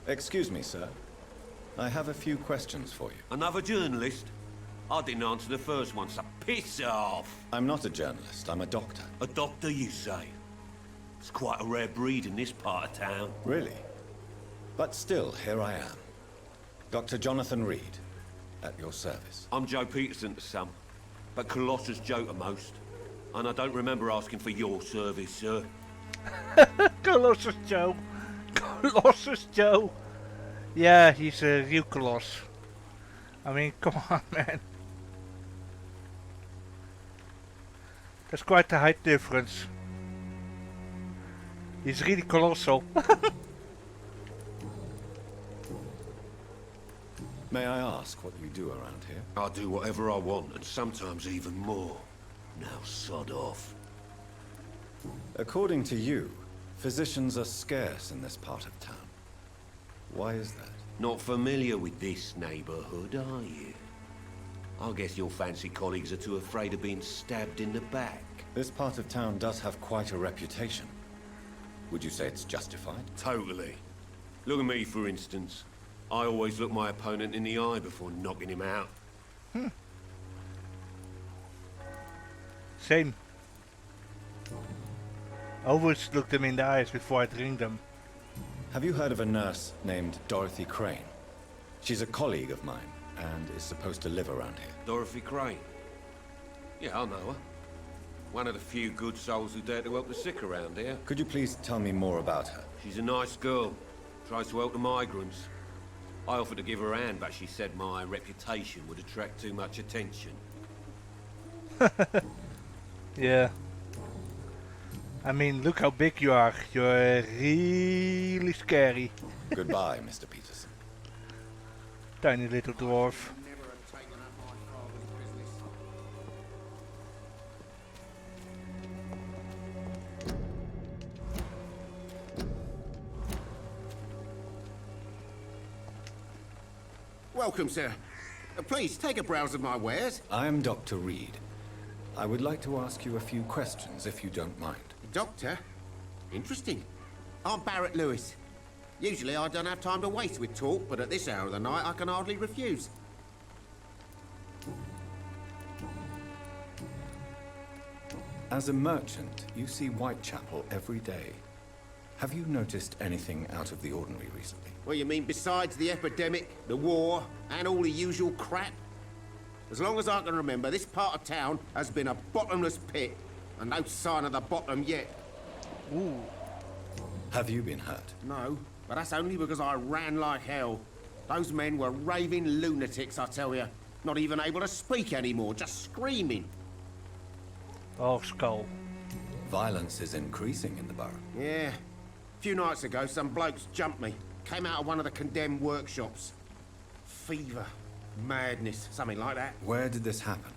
Excuse me, sir. I have a few questions for you. Another journalist? I didn't answer the first one, so piss off! I'm not a journalist, I'm a doctor. A doctor, you say? It's quite a rare breed in this part of town. Really? But still, here I am. Dr. Jonathan Reed, at your service. I'm Joe Peterson to some, but Colossus Joe to most. And I don't remember asking for your service, sir. Colossus Joe. Colossus Joe. Yeah, he's a real Colossus. I mean, come on, man. There's quite a height difference. He's really colossal. May I ask what you do around here? I do whatever I want, and sometimes even more. Now sod off. According to you, physicians are scarce in this part of town. Why is that? Not familiar with this neighborhood, are you? I guess your fancy colleagues are too afraid of being stabbed in the back. This part of town does have quite a reputation. Would you say it's justified? Totally. Look at me, for instance. I always look my opponent in the eye before knocking him out. Same. Always look them in the eyes before I drink them. Have you heard of a nurse named Dorothy Crane? She's a colleague of mine, and is supposed to live around here. Dorothy Crane? Yeah, I know her. One of the few good souls who dare to help the sick around here. Could you please tell me more about her? She's a nice girl. Tries to help the migrants. I offered to give her a hand, but she said my reputation would attract too much attention. Yeah. I mean, look how big you are. You're really scary. Goodbye, Mr. Peterson. Tiny little dwarf. Welcome, sir. Please, take a browse of my wares. I am Dr. Reed. I would like to ask you a few questions, if you don't mind. Doctor? Interesting. I'm Barrett Lewis. Usually I don't have time to waste with talk, but at this hour of the night I can hardly refuse. As a merchant, you see Whitechapel every day. Have you noticed anything out of the ordinary recently? Well, you mean besides the epidemic, the war, and all the usual crap? As long as I can remember, this part of town has been a bottomless pit, and no sign of the bottom yet. Ooh. Have you been hurt? No, but that's only because I ran like hell. Those men were raving lunatics, I tell you. Not even able to speak anymore, just screaming. Oh, skull. Violence is increasing in the borough. Yeah. A few nights ago, some blokes jumped me. Came out of one of the condemned workshops. Fever. Madness. Something like that. Where did this happen?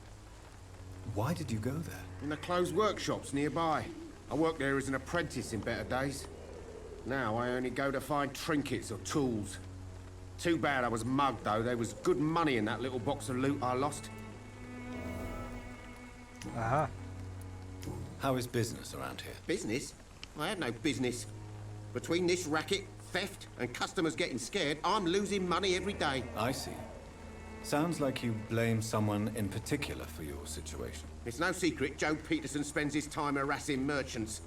Why did you go there? In the closed workshops nearby. I worked there as an apprentice in better days. Now I only go to find trinkets or tools. Too bad I was mugged, though. There was good money in that little box of loot I lost. Uh-huh. How is business around here? Business? I have no business. Between this racket, theft, and customers getting scared, I'm losing money every day. I see. Sounds like you blame someone in particular for your situation. It's no secret Joe Peterson spends his time harassing merchants.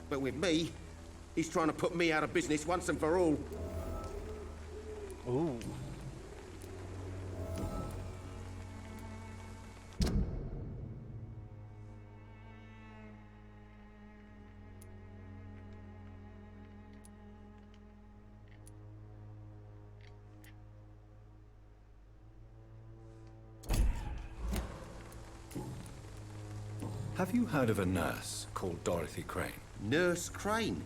But with me, he's trying to put me out of business once and for all. Ooh. Have you heard of a nurse called Dorothy Crane? Nurse Crane?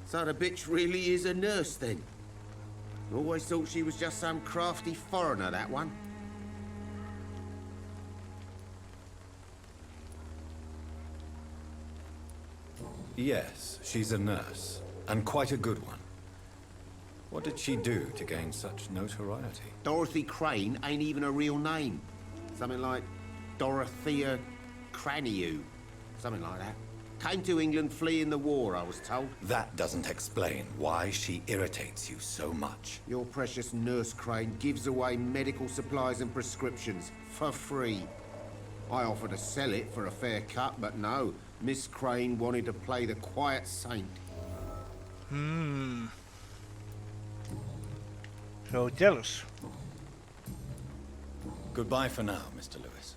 So the bitch really is a nurse, then? Always thought she was just some crafty foreigner, that one. Yes, she's a nurse, and quite a good one. What did she do to gain such notoriety? Dorothy Crane ain't even a real name. Something like Dorothea Craniu. Something like that. Came to England fleeing the war, I was told. That doesn't explain why she irritates you so much. Your precious Nurse Crane gives away medical supplies and prescriptions for free. I offered to sell it for a fair cut, but no. Miss Crane wanted to play the quiet saint. So jealous. Goodbye for now, Mr. Lewis.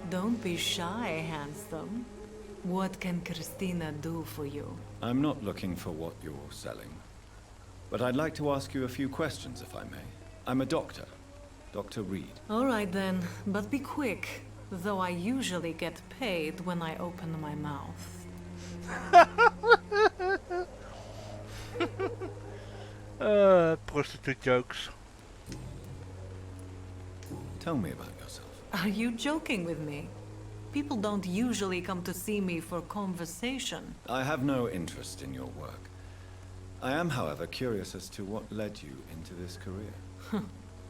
Don't be shy, handsome. What can Christina do for you? I'm not looking for what you're selling. But I'd like to ask you a few questions, if I may. I'm a doctor. Dr. Reed. All right then, but be quick. Though I usually get paid when I open my mouth. Prostitute jokes. Tell me about yourself. Are you joking with me? People don't usually come to see me for conversation. I have no interest in your work. I am, however, curious as to what led you into this career.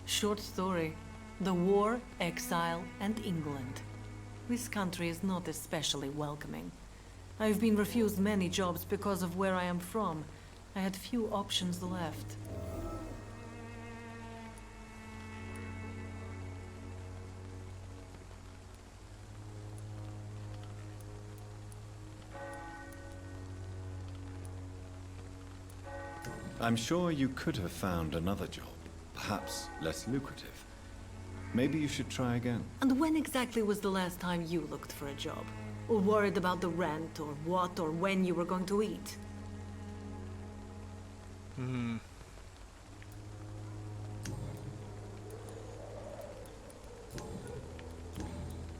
Short story. The war, exile, and England. This country is not especially welcoming. I've been refused many jobs because of where I am from. I had few options left. I'm sure you could have found another job, perhaps less lucrative. Maybe you should try again. And when exactly was the last time you looked for a job? Or worried about the rent, or what, or when you were going to eat?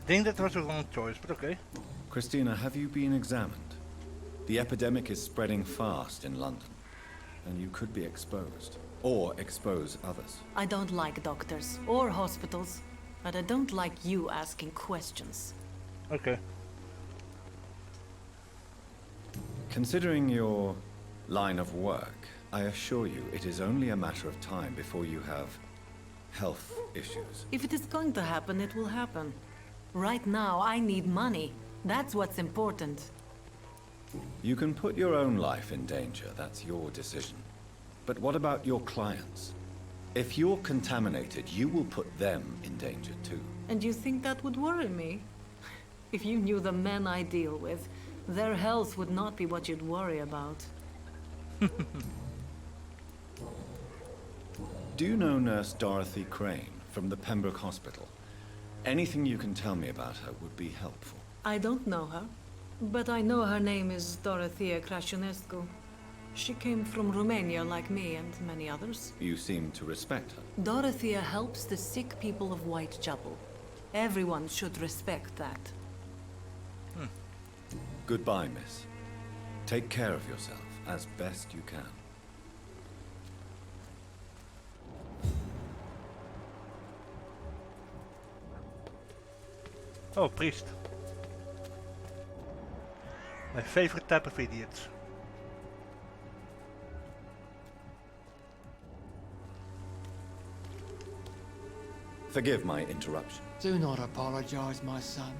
Think that was a wrong choice, but okay. Christina, have you been examined? The epidemic is spreading fast in London, and you could be exposed. Or expose others. I don't like doctors or hospitals, but I don't like you asking questions. Okay. Considering your line of work, I assure you it is only a matter of time before you have health issues. If it is going to happen, it will happen. Right now, I need money. That's what's important. You can put your own life in danger, that's your decision. But what about your clients? If you're contaminated, you will put them in danger too. And you think that would worry me? If you knew the men I deal with, their health would not be what you'd worry about. Do you know Nurse Dorothy Crane from the Pembroke Hospital? Anything you can tell me about her would be helpful. I don't know her, but I know her name is Dorothea Crăciunescu. She came from Romania like me and many others. You seem to respect her. Dorothea helps the sick people of Whitechapel. Everyone should respect that. Goodbye, miss. Take care of yourself as best you can. Oh, priest. My favorite type of idiots. Forgive my interruption. Do not apologize, my son.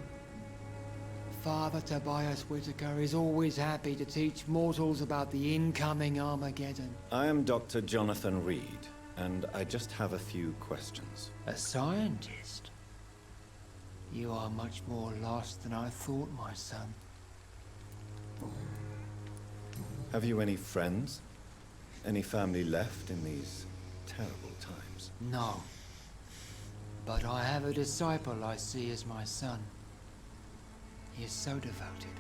Father Tobias Whitaker is always happy to teach mortals about the incoming Armageddon. I am Dr. Jonathan Reed, and I just have a few questions. A scientist? You are much more lost than I thought, my son. Have you any friends? Any family left in these terrible times? No. But I have a disciple I see as my son. He is so devoted.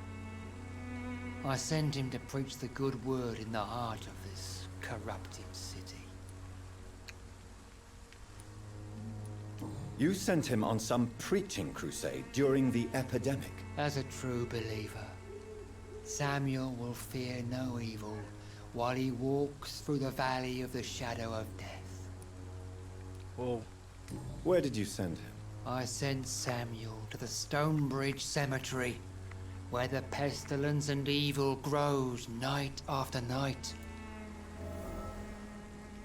I send him to preach the good word in the heart of this corrupted city. You sent him on some preaching crusade during the epidemic. As a true believer, Samuel will fear no evil while he walks through the valley of the shadow of death. Whoa. Where did you send him? I sent Samuel to the Stonebridge Cemetery, where the pestilence and evil grows night after night.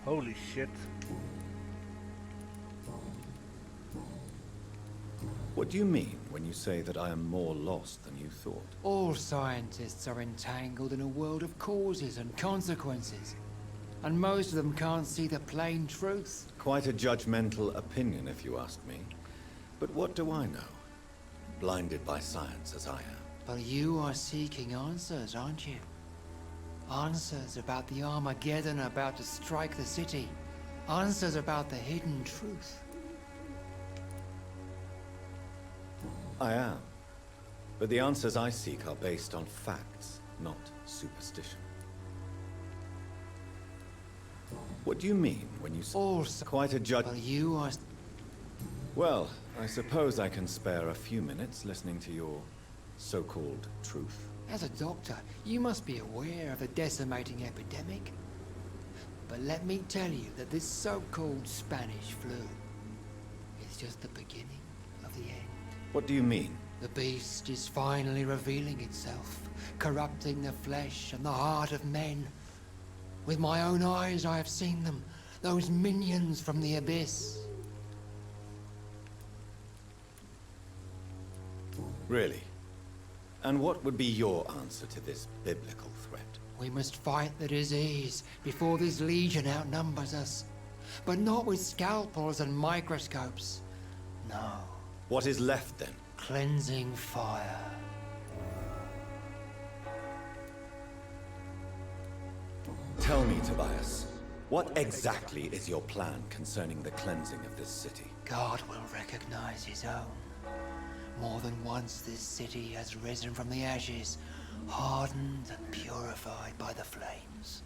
Holy shit. What do you mean when you say that I am more lost than you thought? All scientists are entangled in a world of causes and consequences, and most of them can't see the plain truth. Quite a judgmental opinion, if you ask me. But what do I know? Blinded by science as I am. But you are seeking answers, aren't you? Answers about the Armageddon about to strike the city. Answers about the hidden truth. I am. But the answers I seek are based on facts, not superstition. What do you mean when you say... Also, Quite a judge... well, you are... Well, I suppose I can spare a few minutes listening to your so-called truth. As a doctor, you must be aware of the decimating epidemic. But let me tell you that this so-called Spanish flu is just the beginning of the end. What do you mean? The beast is finally revealing itself, corrupting the flesh and the heart of men. With my own eyes I have seen them, those minions from the abyss. Really? And what would be your answer to this biblical threat? We must fight the disease before this legion outnumbers us. But not with scalpels and microscopes. No. What is left then? Cleansing fire. Tell me, Tobias, what exactly is your plan concerning the cleansing of this city? God will recognize his own. More than once this city has risen from the ashes, hardened and purified by the flames.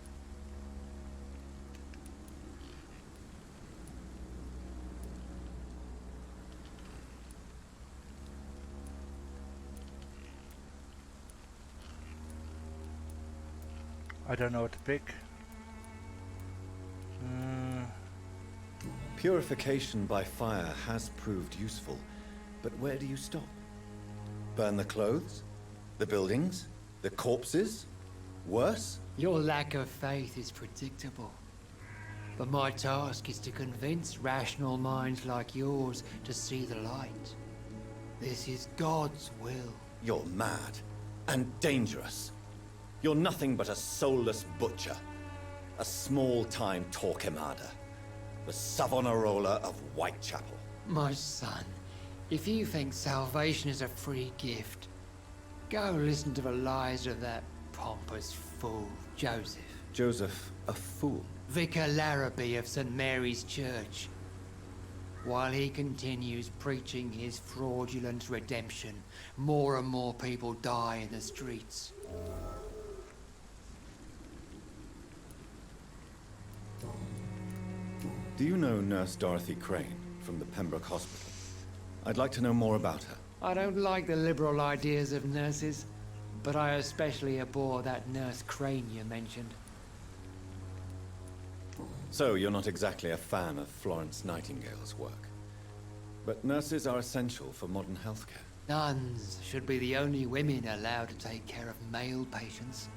I don't know what to pick. Purification by fire has proved useful, but where do you stop? Burn the clothes? The buildings? The corpses? Worse? Your lack of faith is predictable. But my task is to convince rational minds like yours to see the light. This is God's will. You're mad and dangerous. You're nothing but a soulless butcher. A small-time Torquemada. The Savonarola of Whitechapel. My son, if you think salvation is a free gift, go listen to the lies of that pompous fool, Joseph. Joseph, a fool? Vicar Larrabee of St. Mary's Church. While he continues preaching his fraudulent redemption, more and more people die in the streets. Do you know Nurse Dorothy Crane from the Pembroke Hospital? I'd like to know more about her. I don't like the liberal ideas of nurses, but I especially abhor that Nurse Crane you mentioned. So, you're not exactly a fan of Florence Nightingale's work. But nurses are essential for modern healthcare. Nuns should be the only women allowed to take care of male patients.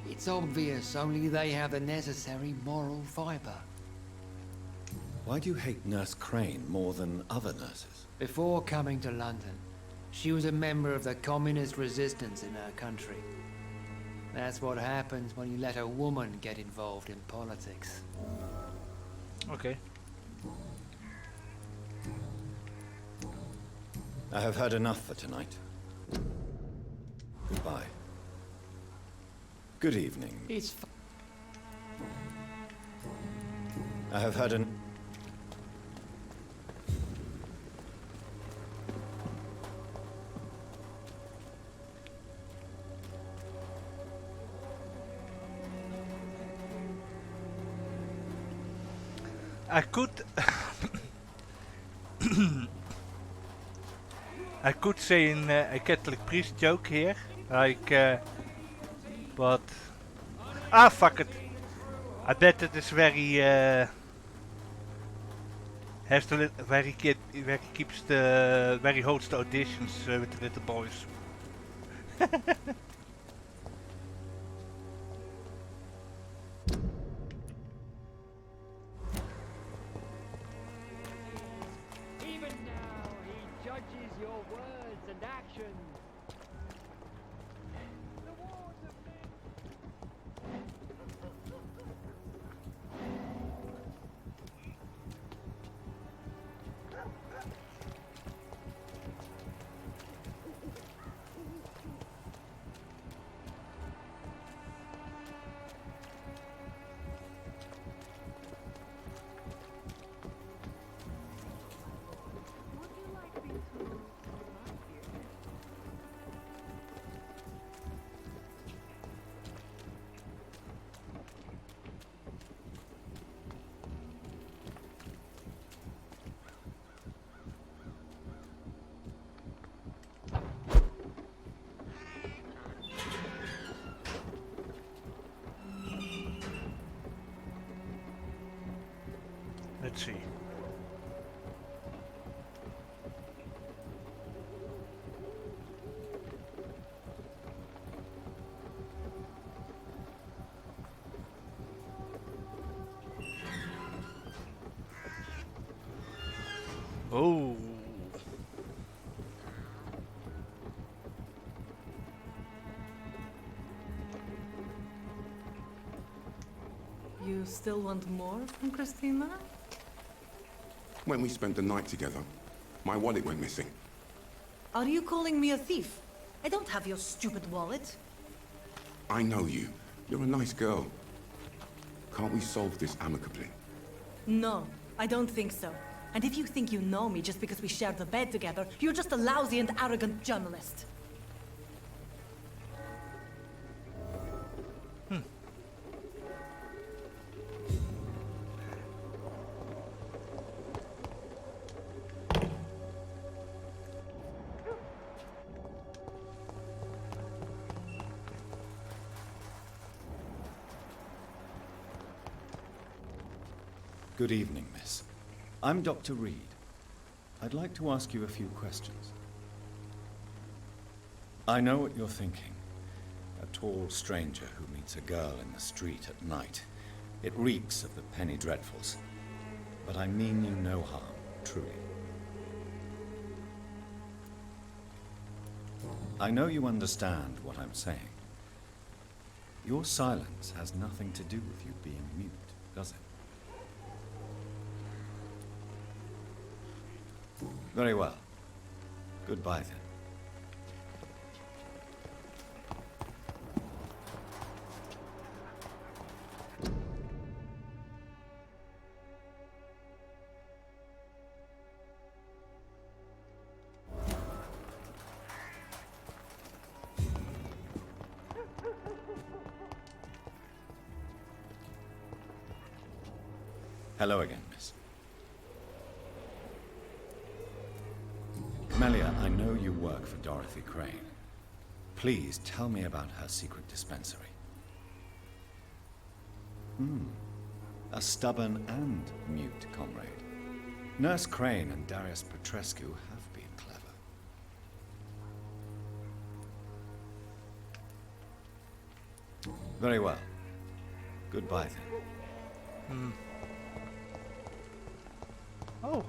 It's obvious only they have the necessary moral fibre. Why do you hate Nurse Crane more than other nurses? Before coming to London, she was a member of the communist resistance in her country. That's what happens when you let a woman get involved in politics. Okay. I have heard enough for tonight. Goodbye. Good evening. It's I have heard an... I could I could say a Catholic priest joke here, like, but fuck it. I bet it is very has to where he keeps the where he holds the auditions with the little boys. Let's see. Oh. You still want more from Christina? When we spent the night together, my wallet went missing. Are you calling me a thief? I don't have your stupid wallet. I know you. You're a nice girl. Can't we solve this amicably? No, I don't think so. And if you think you know me just because we shared the bed together, you're just a lousy and arrogant journalist. Good evening, miss. I'm Dr. Reed. I'd like to ask you a few questions. I know what you're thinking. A tall stranger who meets a girl in the street at night. It reeks of the penny dreadfuls. But I mean you no harm, truly. I know you understand what I'm saying. Your silence has nothing to do with you being mute, does it? Very well. Goodbye, then. Hello again, miss. Melia, I know you work for Dorothy Crane. Please tell me about her secret dispensary. A stubborn and mute comrade. Nurse Crane and Darius Petrescu have been clever. Very well. Goodbye, then. Oh.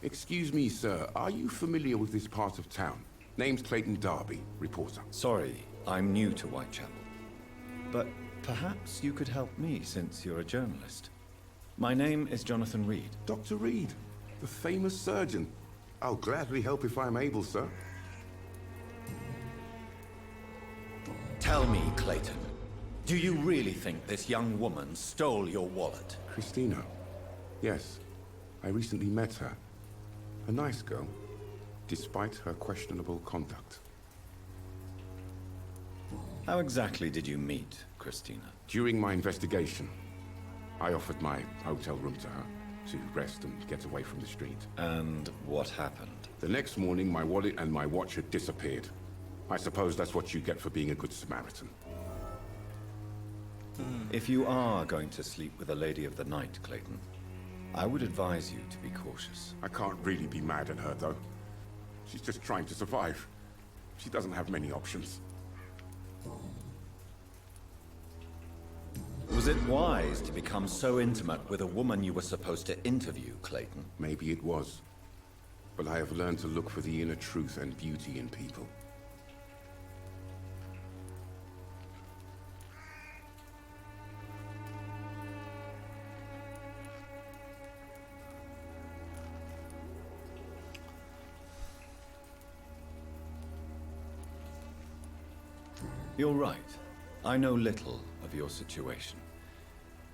Excuse me, sir. Are you familiar with this part of town? Name's Clayton Darby, reporter. Sorry, I'm new to Whitechapel. But perhaps you could help me since you're a journalist. My name is Jonathan Reed. Dr. Reed, the famous surgeon. I'll gladly help if I'm able, sir. Tell me, Clayton, do you really think this young woman stole your wallet? Christina. Yes. I recently met her. A nice girl, despite her questionable conduct. How exactly did you meet Christina? During my investigation, I offered my hotel room to her to rest and get away from the street. And what happened? The next morning, my wallet and my watch had disappeared. I suppose that's what you get for being a good Samaritan. If you are going to sleep with a lady of the night, Clayton, I would advise you to be cautious. I can't really be mad at her, though. She's just trying to survive. She doesn't have many options. Was it wise to become so intimate with a woman you were supposed to interview, Clayton? Maybe it was. But I have learned to look for the inner truth and beauty in people. You're right. I know little of your situation.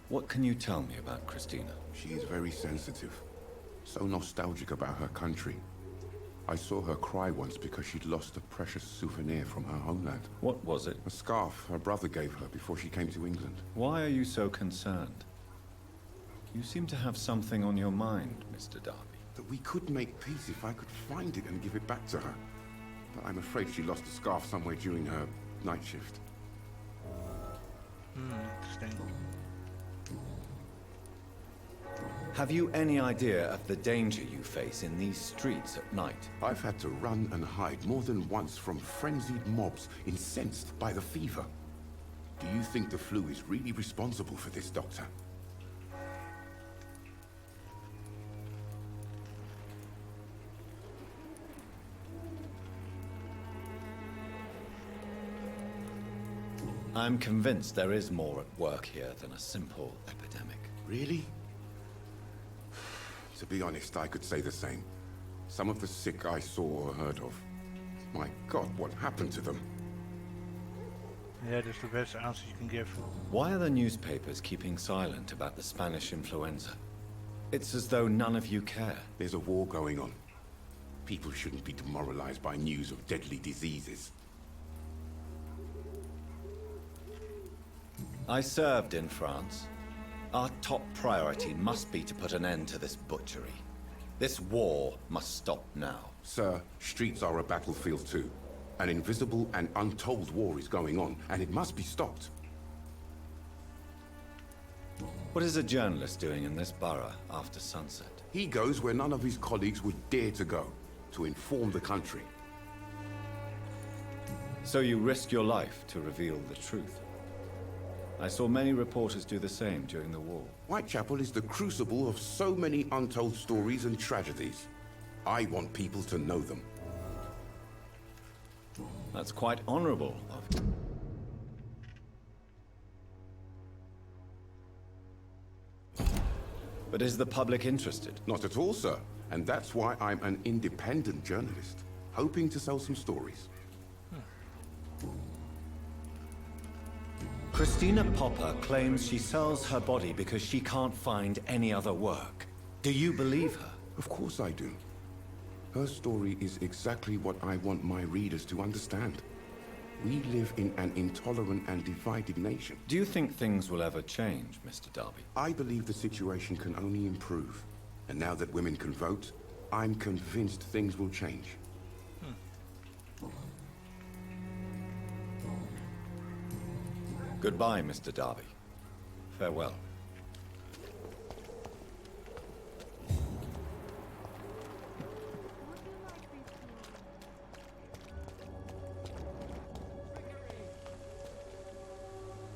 What can you tell me about Christina? She is very sensitive. So nostalgic about her country. I saw her cry once because she'd lost a precious souvenir from her homeland. What was it? A scarf her brother gave her before she came to England. Why are you so concerned? You seem to have something on your mind, Mr. Darby. That we could make peace if I could find it and give it back to her. But I'm afraid she lost the scarf somewhere during her night shift. Interesting. Have you any idea of the danger you face in these streets at night? I've had to run and hide more than once from frenzied mobs incensed by the fever. Do you think the flu is really responsible for this, Doctor? I'm convinced there is more at work here than a simple epidemic. Really? To be honest, I could say the same. Some of the sick I saw or heard of. My God, what happened to them? Yeah, that's the best answer you can give. Why are the newspapers keeping silent about the Spanish influenza? It's as though none of you care. There's a war going on. People shouldn't be demoralized by news of deadly diseases. I served in France. Our top priority must be to put an end to this butchery. This war must stop now. Sir, streets are a battlefield too. An invisible and untold war is going on, and it must be stopped. What is a journalist doing in this borough after sunset? He goes where none of his colleagues would dare to go, to inform the country. So you risk your life to reveal the truth. I saw many reporters do the same during the war. Whitechapel is the crucible of so many untold stories and tragedies. I want people to know them. That's quite honorable of you. But is the public interested? Not at all, sir. And that's why I'm an independent journalist, hoping to sell some stories. Christina Popper claims she sells her body because she can't find any other work. Do you believe her? Of course I do. Her story is exactly what I want my readers to understand. We live in an intolerant and divided nation. Do you think things will ever change, Mr. Darby? I believe the situation can only improve. And now that women can vote, I'm convinced things will change. Goodbye, Mr. Darby. Farewell.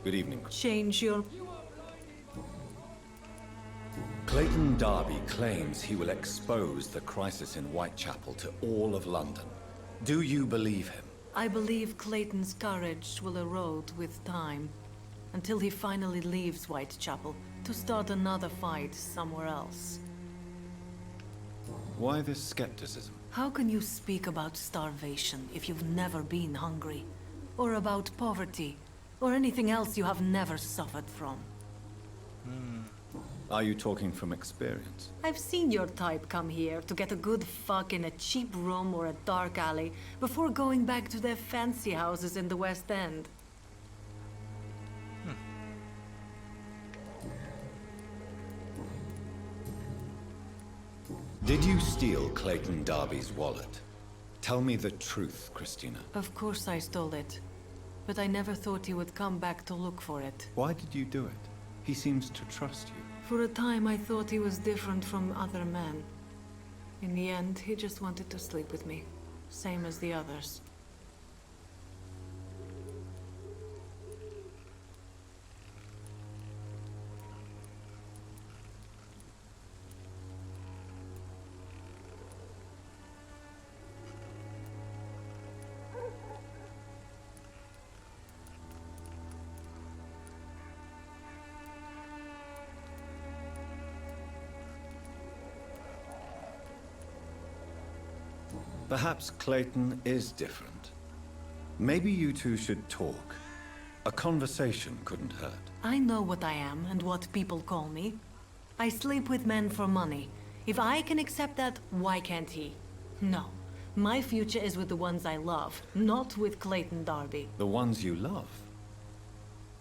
Good evening. Change your... Clayton Darby claims he will expose the crisis in Whitechapel to all of London. Do you believe him? I believe Clayton's courage will erode with time, until he finally leaves Whitechapel to start another fight somewhere else. Why this skepticism? How can you speak about starvation if you've never been hungry? Or about poverty? Or anything else you have never suffered from? Are you talking from experience? I've seen your type come here to get a good fuck in a cheap room or a dark alley before going back to their fancy houses in the West End. Did you steal Clayton Darby's wallet? Tell me the truth, Christina. Of course I stole it. But I never thought he would come back to look for it. Why did you do it? He seems to trust you. For a time I thought he was different from other men. In the end, he just wanted to sleep with me. Same as the others. Perhaps Clayton is different. Maybe you two should talk. A conversation couldn't hurt. I know what I am and what people call me. I sleep with men for money. If I can accept that, why can't he? No. My future is with the ones I love, not with Clayton Darby. The ones you love?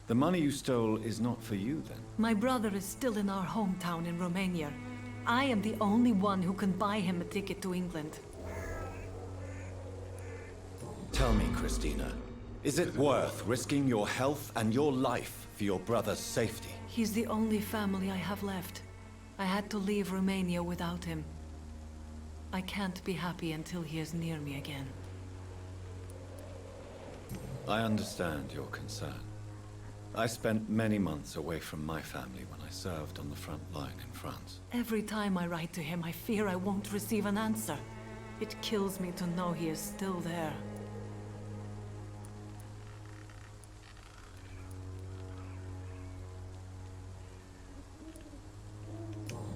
The money you stole is not for you, then? My brother is still in our hometown in Romania. I am the only one who can buy him a ticket to England. Tell me, Christina, is it worth risking your health and your life for your brother's safety? He's the only family I have left. I had to leave Romania without him. I can't be happy until he is near me again. I understand your concern. I spent many months away from my family when I served on the front line in France. Every time I write to him, I fear I won't receive an answer. It kills me to know he is still there.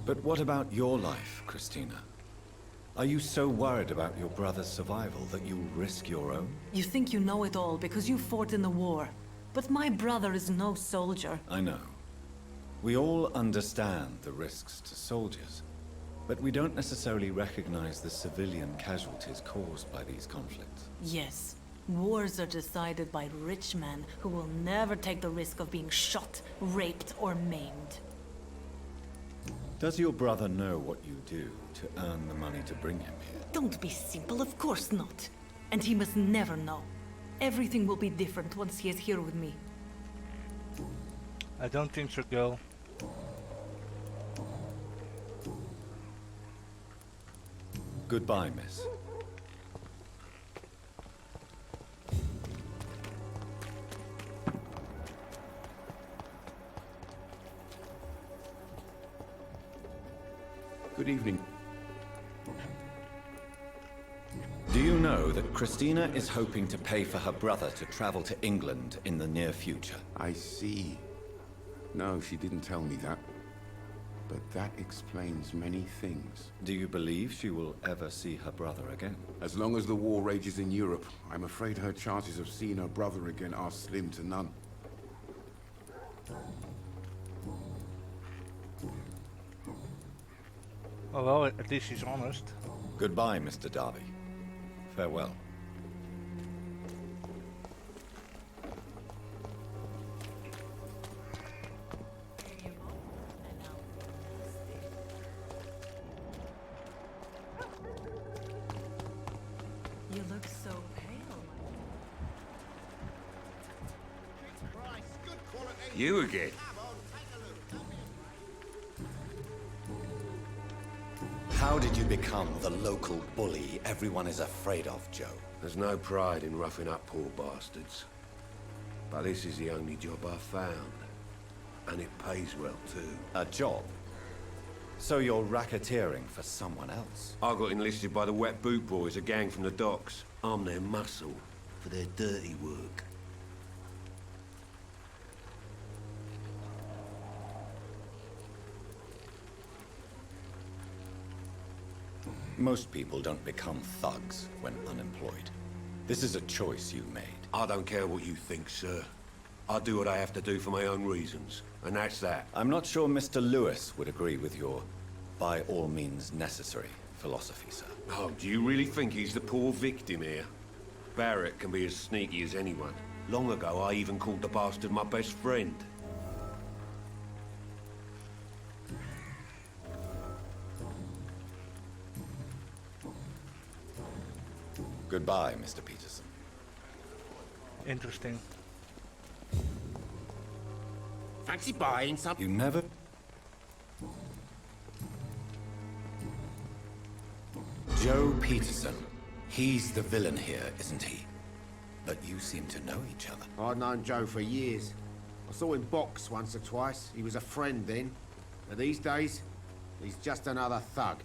But what about your life, Christina? Are you so worried about your brother's survival that you'll risk your own? You think you know it all because you fought in the war. But my brother is no soldier. I know. We all understand the risks to soldiers, but we don't necessarily recognize the civilian casualties caused by these conflicts. Yes. Wars are decided by rich men who will never take the risk of being shot, raped, or maimed. Does your brother know what you do to earn the money to bring him here? Don't be simple, of course not. And he must never know. Everything will be different once he is here with me. I don't think so, girl. Goodbye, miss. Good evening. Do you know that Christina is hoping to pay for her brother to travel to England in the near future? I see. No, she didn't tell me that. But that explains many things. Do you believe she will ever see her brother again? As long as the war rages in Europe, I'm afraid her chances of seeing her brother again are slim to none. Oh well, at least she's honest. Goodbye, Mr. Darby. Farewell. You look so pale. You again? How did you become the local bully everyone is afraid of, Joe? There's no pride in roughing up poor bastards. But this is the only job I've found. And it pays well, too. A job? So you're racketeering for someone else? I got enlisted by the Wet Boot Boys, a gang from the docks. I'm their muscle for their dirty work. Most people don't become thugs when unemployed. This is a choice you made. I don't care what you think, sir. I do what I have to do for my own reasons, and that's that. I'm not sure Mr. Lewis would agree with your by all means necessary philosophy, sir. Oh, do you really think he's the poor victim here? Barrett can be as sneaky as anyone. Long ago, I even called the bastard my best friend. Goodbye, Mr. Peterson. Interesting. Fancy buying some? You never... Joe Peterson. He's the villain here, isn't he? But you seem to know each other. I've known Joe for years. I saw him box once or twice. He was a friend then. But these days, he's just another thug.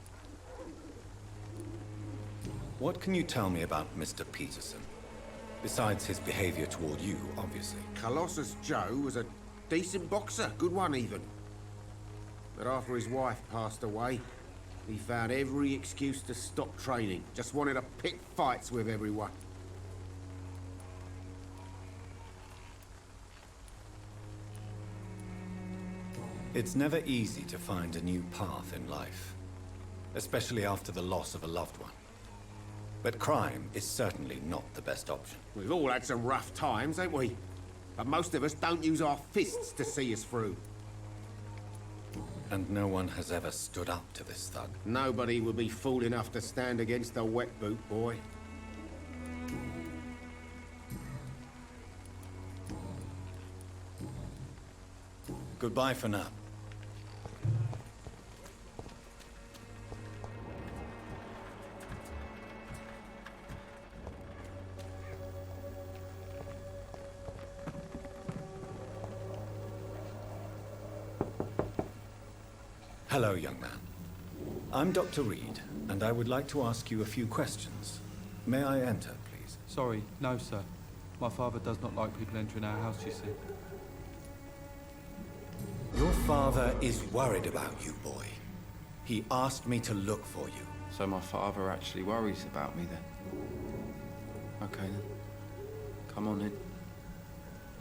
What can you tell me about Mr. Peterson? Besides his behavior toward you, obviously. Colossus Joe was a decent boxer, good one even. But after his wife passed away, he found every excuse to stop training. Just wanted to pick fights with everyone. It's never easy to find a new path in life, especially after the loss of a loved one. But crime is certainly not the best option. We've all had some rough times, ain't we? But most of us don't use our fists to see us through. And no one has ever stood up to this thug. Nobody would be fool enough to stand against the wet boot boy. Goodbye for now. Hello, young man. I'm Dr. Reed, and I would like to ask you a few questions. May I enter, please? Sorry, no, sir. My father does not like people entering our house, you see. Your father is worried about you, boy. He asked me to look for you. So my father actually worries about me then? Okay then. Come on in.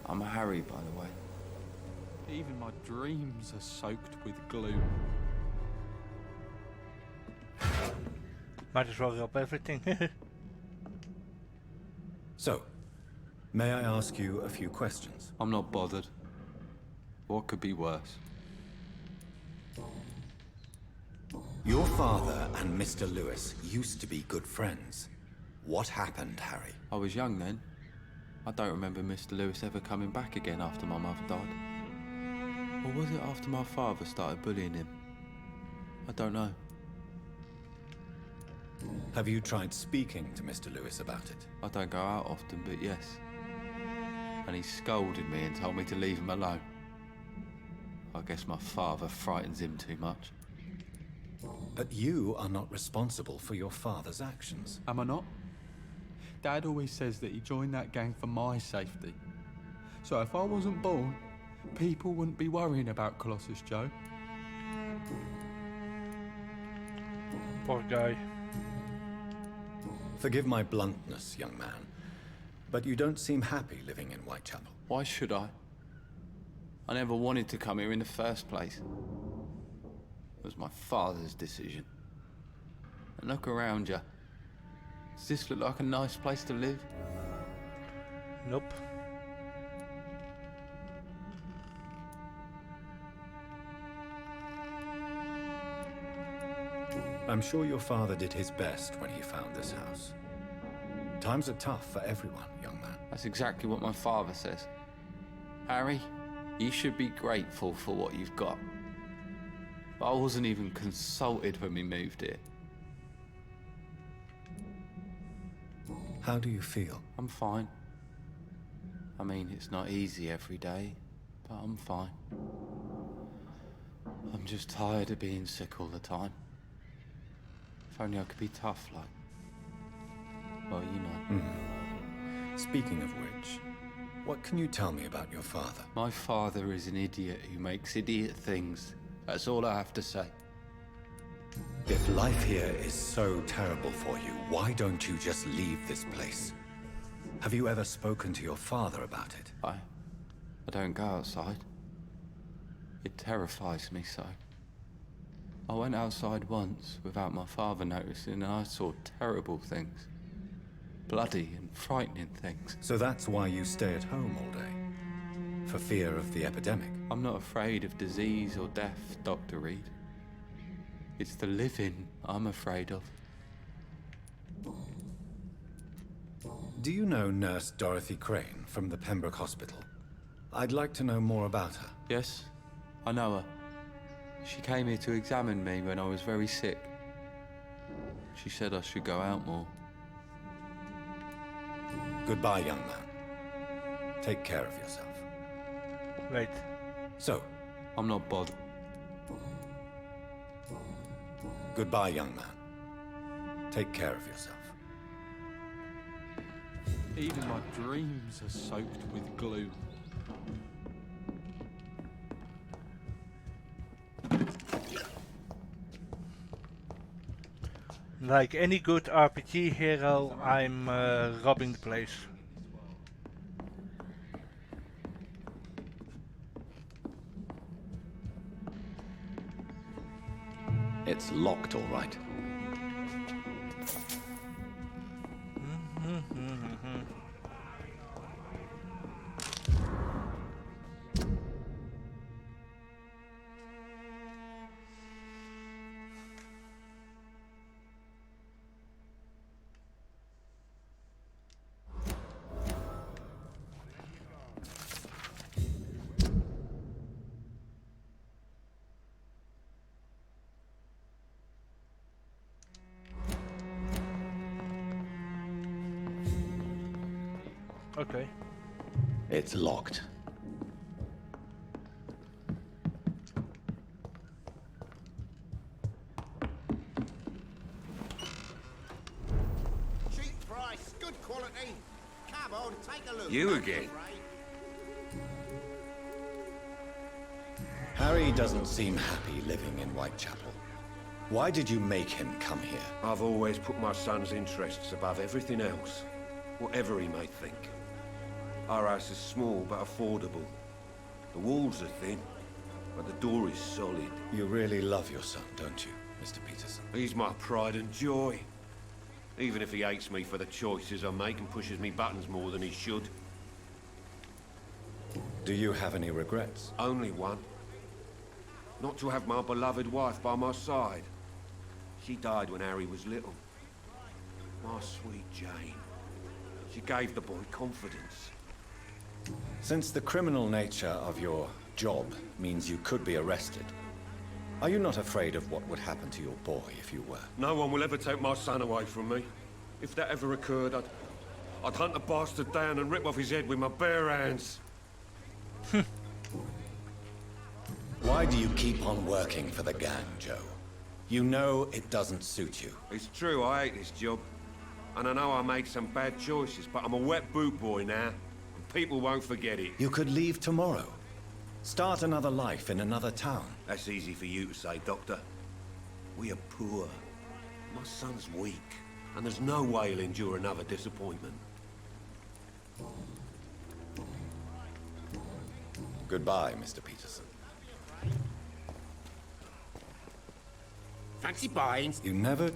I'm Harry, by the way. Even my dreams are soaked with gloom. Might as well drop everything. So, may I ask you a few questions? I'm not bothered. What could be worse? Your father and Mr. Lewis used to be good friends. What happened, Harry? I was young then. I don't remember Mr. Lewis ever coming back again after my mother died. Or was it after my father started bullying him? I don't know. Have you tried speaking to Mr. Lewis about it? I don't go out often, but yes. And he scolded me and told me to leave him alone. I guess my father frightens him too much. But you are not responsible for your father's actions. Am I not? Dad always says that he joined that gang for my safety. So if I wasn't born, people wouldn't be worrying about Colossus Joe. Poor guy. Forgive my bluntness, young man, but you don't seem happy living in Whitechapel. Why should I? I never wanted to come here in the first place. It was my father's decision. And look around you. Does this look like a nice place to live? Nope. I'm sure your father did his best when he found this house. Times are tough for everyone, young man. That's exactly what my father says. Harry, you should be grateful for what you've got. But I wasn't even consulted when we moved here. How do you feel? I'm fine. I mean, it's not easy every day, but I'm fine. I'm just tired of being sick all the time. If only I could be tough like... well, you know. Speaking of which, what can you tell me about your father? My father is an idiot who makes idiot things. That's all I have to say. If life here is so terrible for you, why don't you just leave this place? Have you ever spoken to your father about it? I don't go outside. It terrifies me so. I went outside once without my father noticing and I saw terrible things. Bloody and frightening things. So that's why you stay at home all day? For fear of the epidemic? I'm not afraid of disease or death, Dr. Reed. It's the living I'm afraid of. Do you know Nurse Dorothy Crane from the Pembroke Hospital? I'd like to know more about her. Yes, I know her. She came here to examine me when I was very sick. She said I should go out more. Goodbye, young man. Take care of yourself. Wait. So? I'm not bothered. Goodbye, young man. Take care of yourself. Even my dreams are soaked with gloom. Like any good RPG hero, I'm robbing the place. It's locked, all right. Okay. It's locked. Cheap price, good quality. Come on, take a look. You again? Harry doesn't seem happy living in Whitechapel. Why did you make him come here? I've always put my son's interests above everything else, whatever he may think. Our house is small but affordable. The walls are thin, but the door is solid. You really love your son, don't you, Mr. Peterson? He's my pride and joy. Even if he hates me for the choices I make and pushes me buttons more than he should. Do you have any regrets? Only one. Not to have my beloved wife by my side. She died when Harry was little. My sweet Jane. She gave the boy confidence. Since the criminal nature of your job means you could be arrested, are you not afraid of what would happen to your boy if you were? No one will ever take my son away from me. If that ever occurred, I'd hunt the bastard down and rip off his head with my bare hands. Why do you keep on working for the gang, Joe? You know it doesn't suit you. It's true, I hate this job. And I know I made some bad choices, but I'm a wet boot boy now. And people won't forget it. You could leave tomorrow. Start another life in another town. That's easy for you to say, Doctor. We are poor. My son's weak. And there's no way he'll endure another disappointment. Goodbye, Mr. Peterson. Fancy buyings? You never...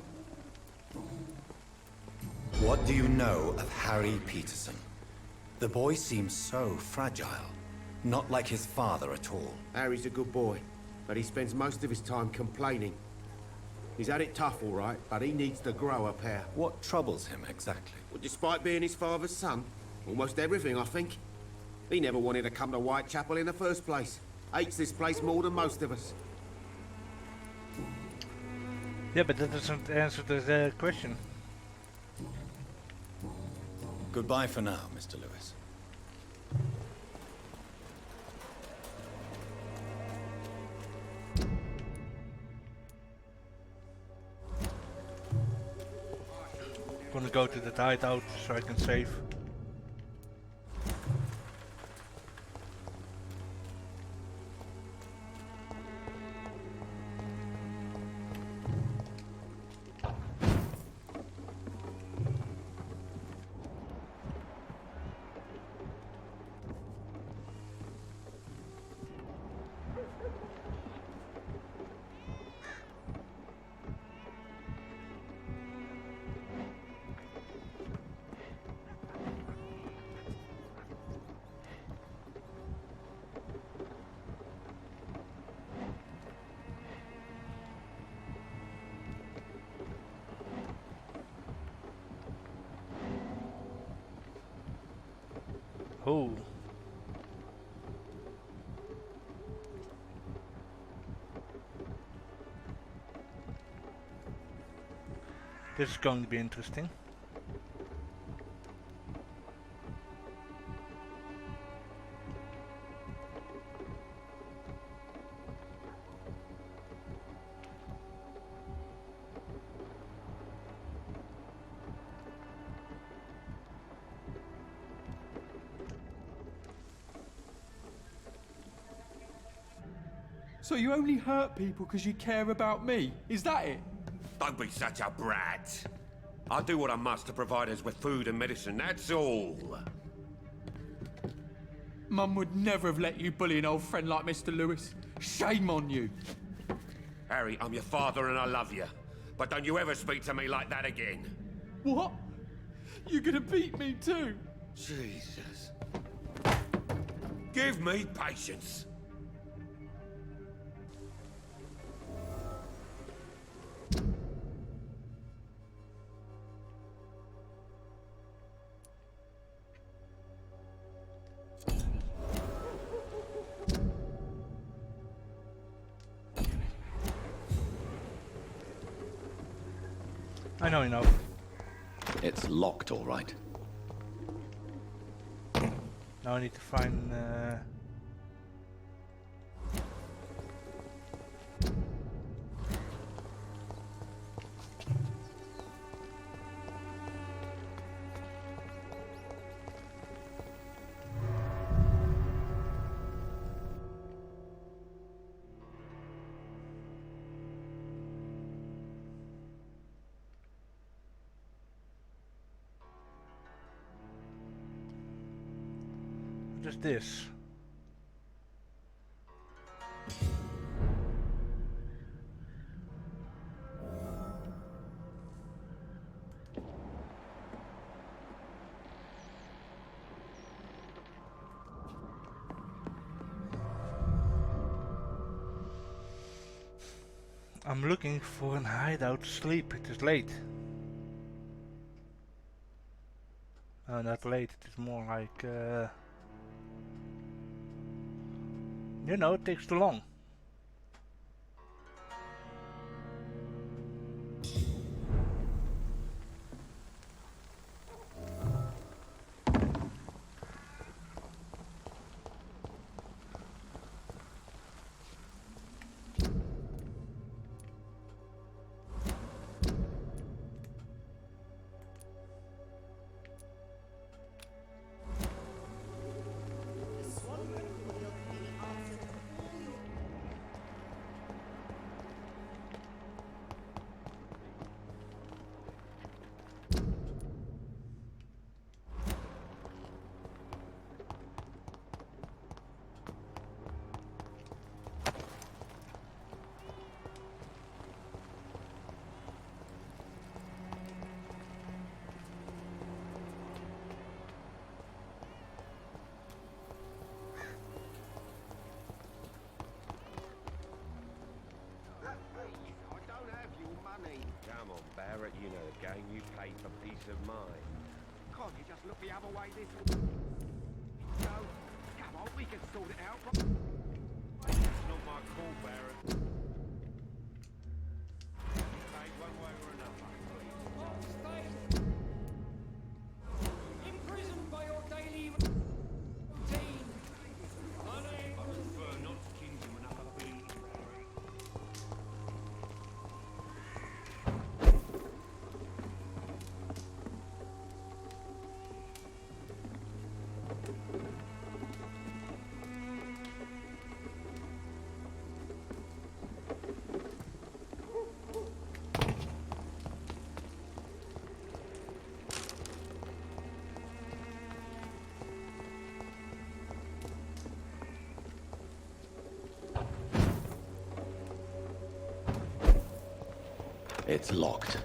What do you know of Harry Peterson? The boy seems so fragile. Not like his father at all. Harry's a good boy, but he spends most of his time complaining. He's had it tough, all right, but he needs to grow a pair. What troubles him exactly? Well, despite being his father's son, almost everything, I think. He never wanted to come to Whitechapel in the first place. Hates this place more than most of us. Yeah, but that doesn't answer the question. Goodbye for now, Mr. Lewis. Gonna go to the hideout so I can save. Oh. This is going to be interesting. So you only hurt people because you care about me? Is that it? Don't be such a brat. I do what I must to provide us with food and medicine, that's all. Mum would never have let you bully an old friend like Mr. Lewis. Shame on you. Harry, I'm your father and I love you. But don't you ever speak to me like that again. What? You're gonna beat me too? Jesus. Give me patience. I know enough. It's locked, all right. Now I need to find... What is this? I'm looking for an hideout to sleep. It is late. Oh, not late. It is more like... you know, it takes too long. Come on, Barrett, you know the game. You pay for peace of mind. Can't you just look the other way this... No, come on, we can sort it out. It's not my call, Barrett. Pay one way or another, please. Imprisoned by your daily routine. I prefer not to king you another bleeding, Barrett. It's locked.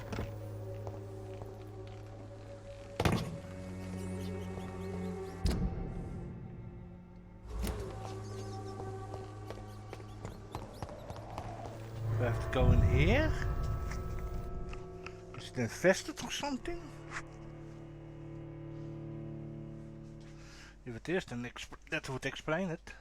We have to go in here? Is it infested or something? If it is, then that would explain it.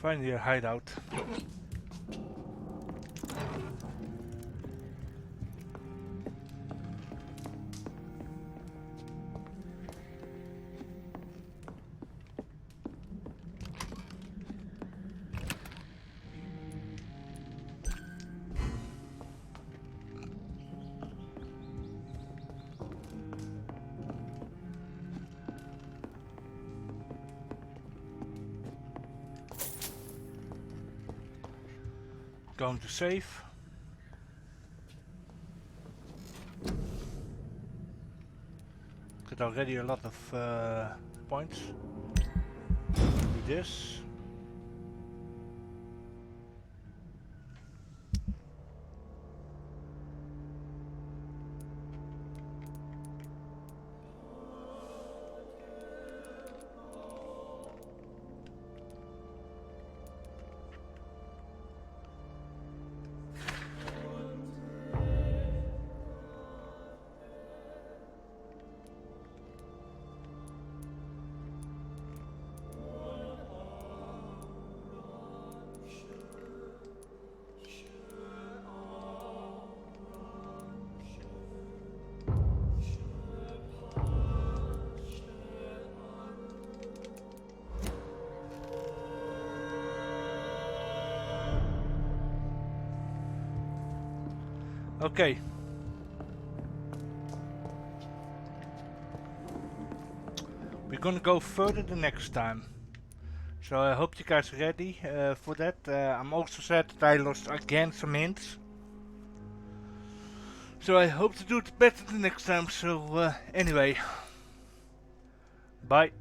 Find your hideout. Going to save. Got already a lot of points. Do this. Okay. We're gonna go further the next time. So I hope you guys are ready for that. I'm also sad that I lost again some hints. So I hope to do it better the next time. So anyway. Bye.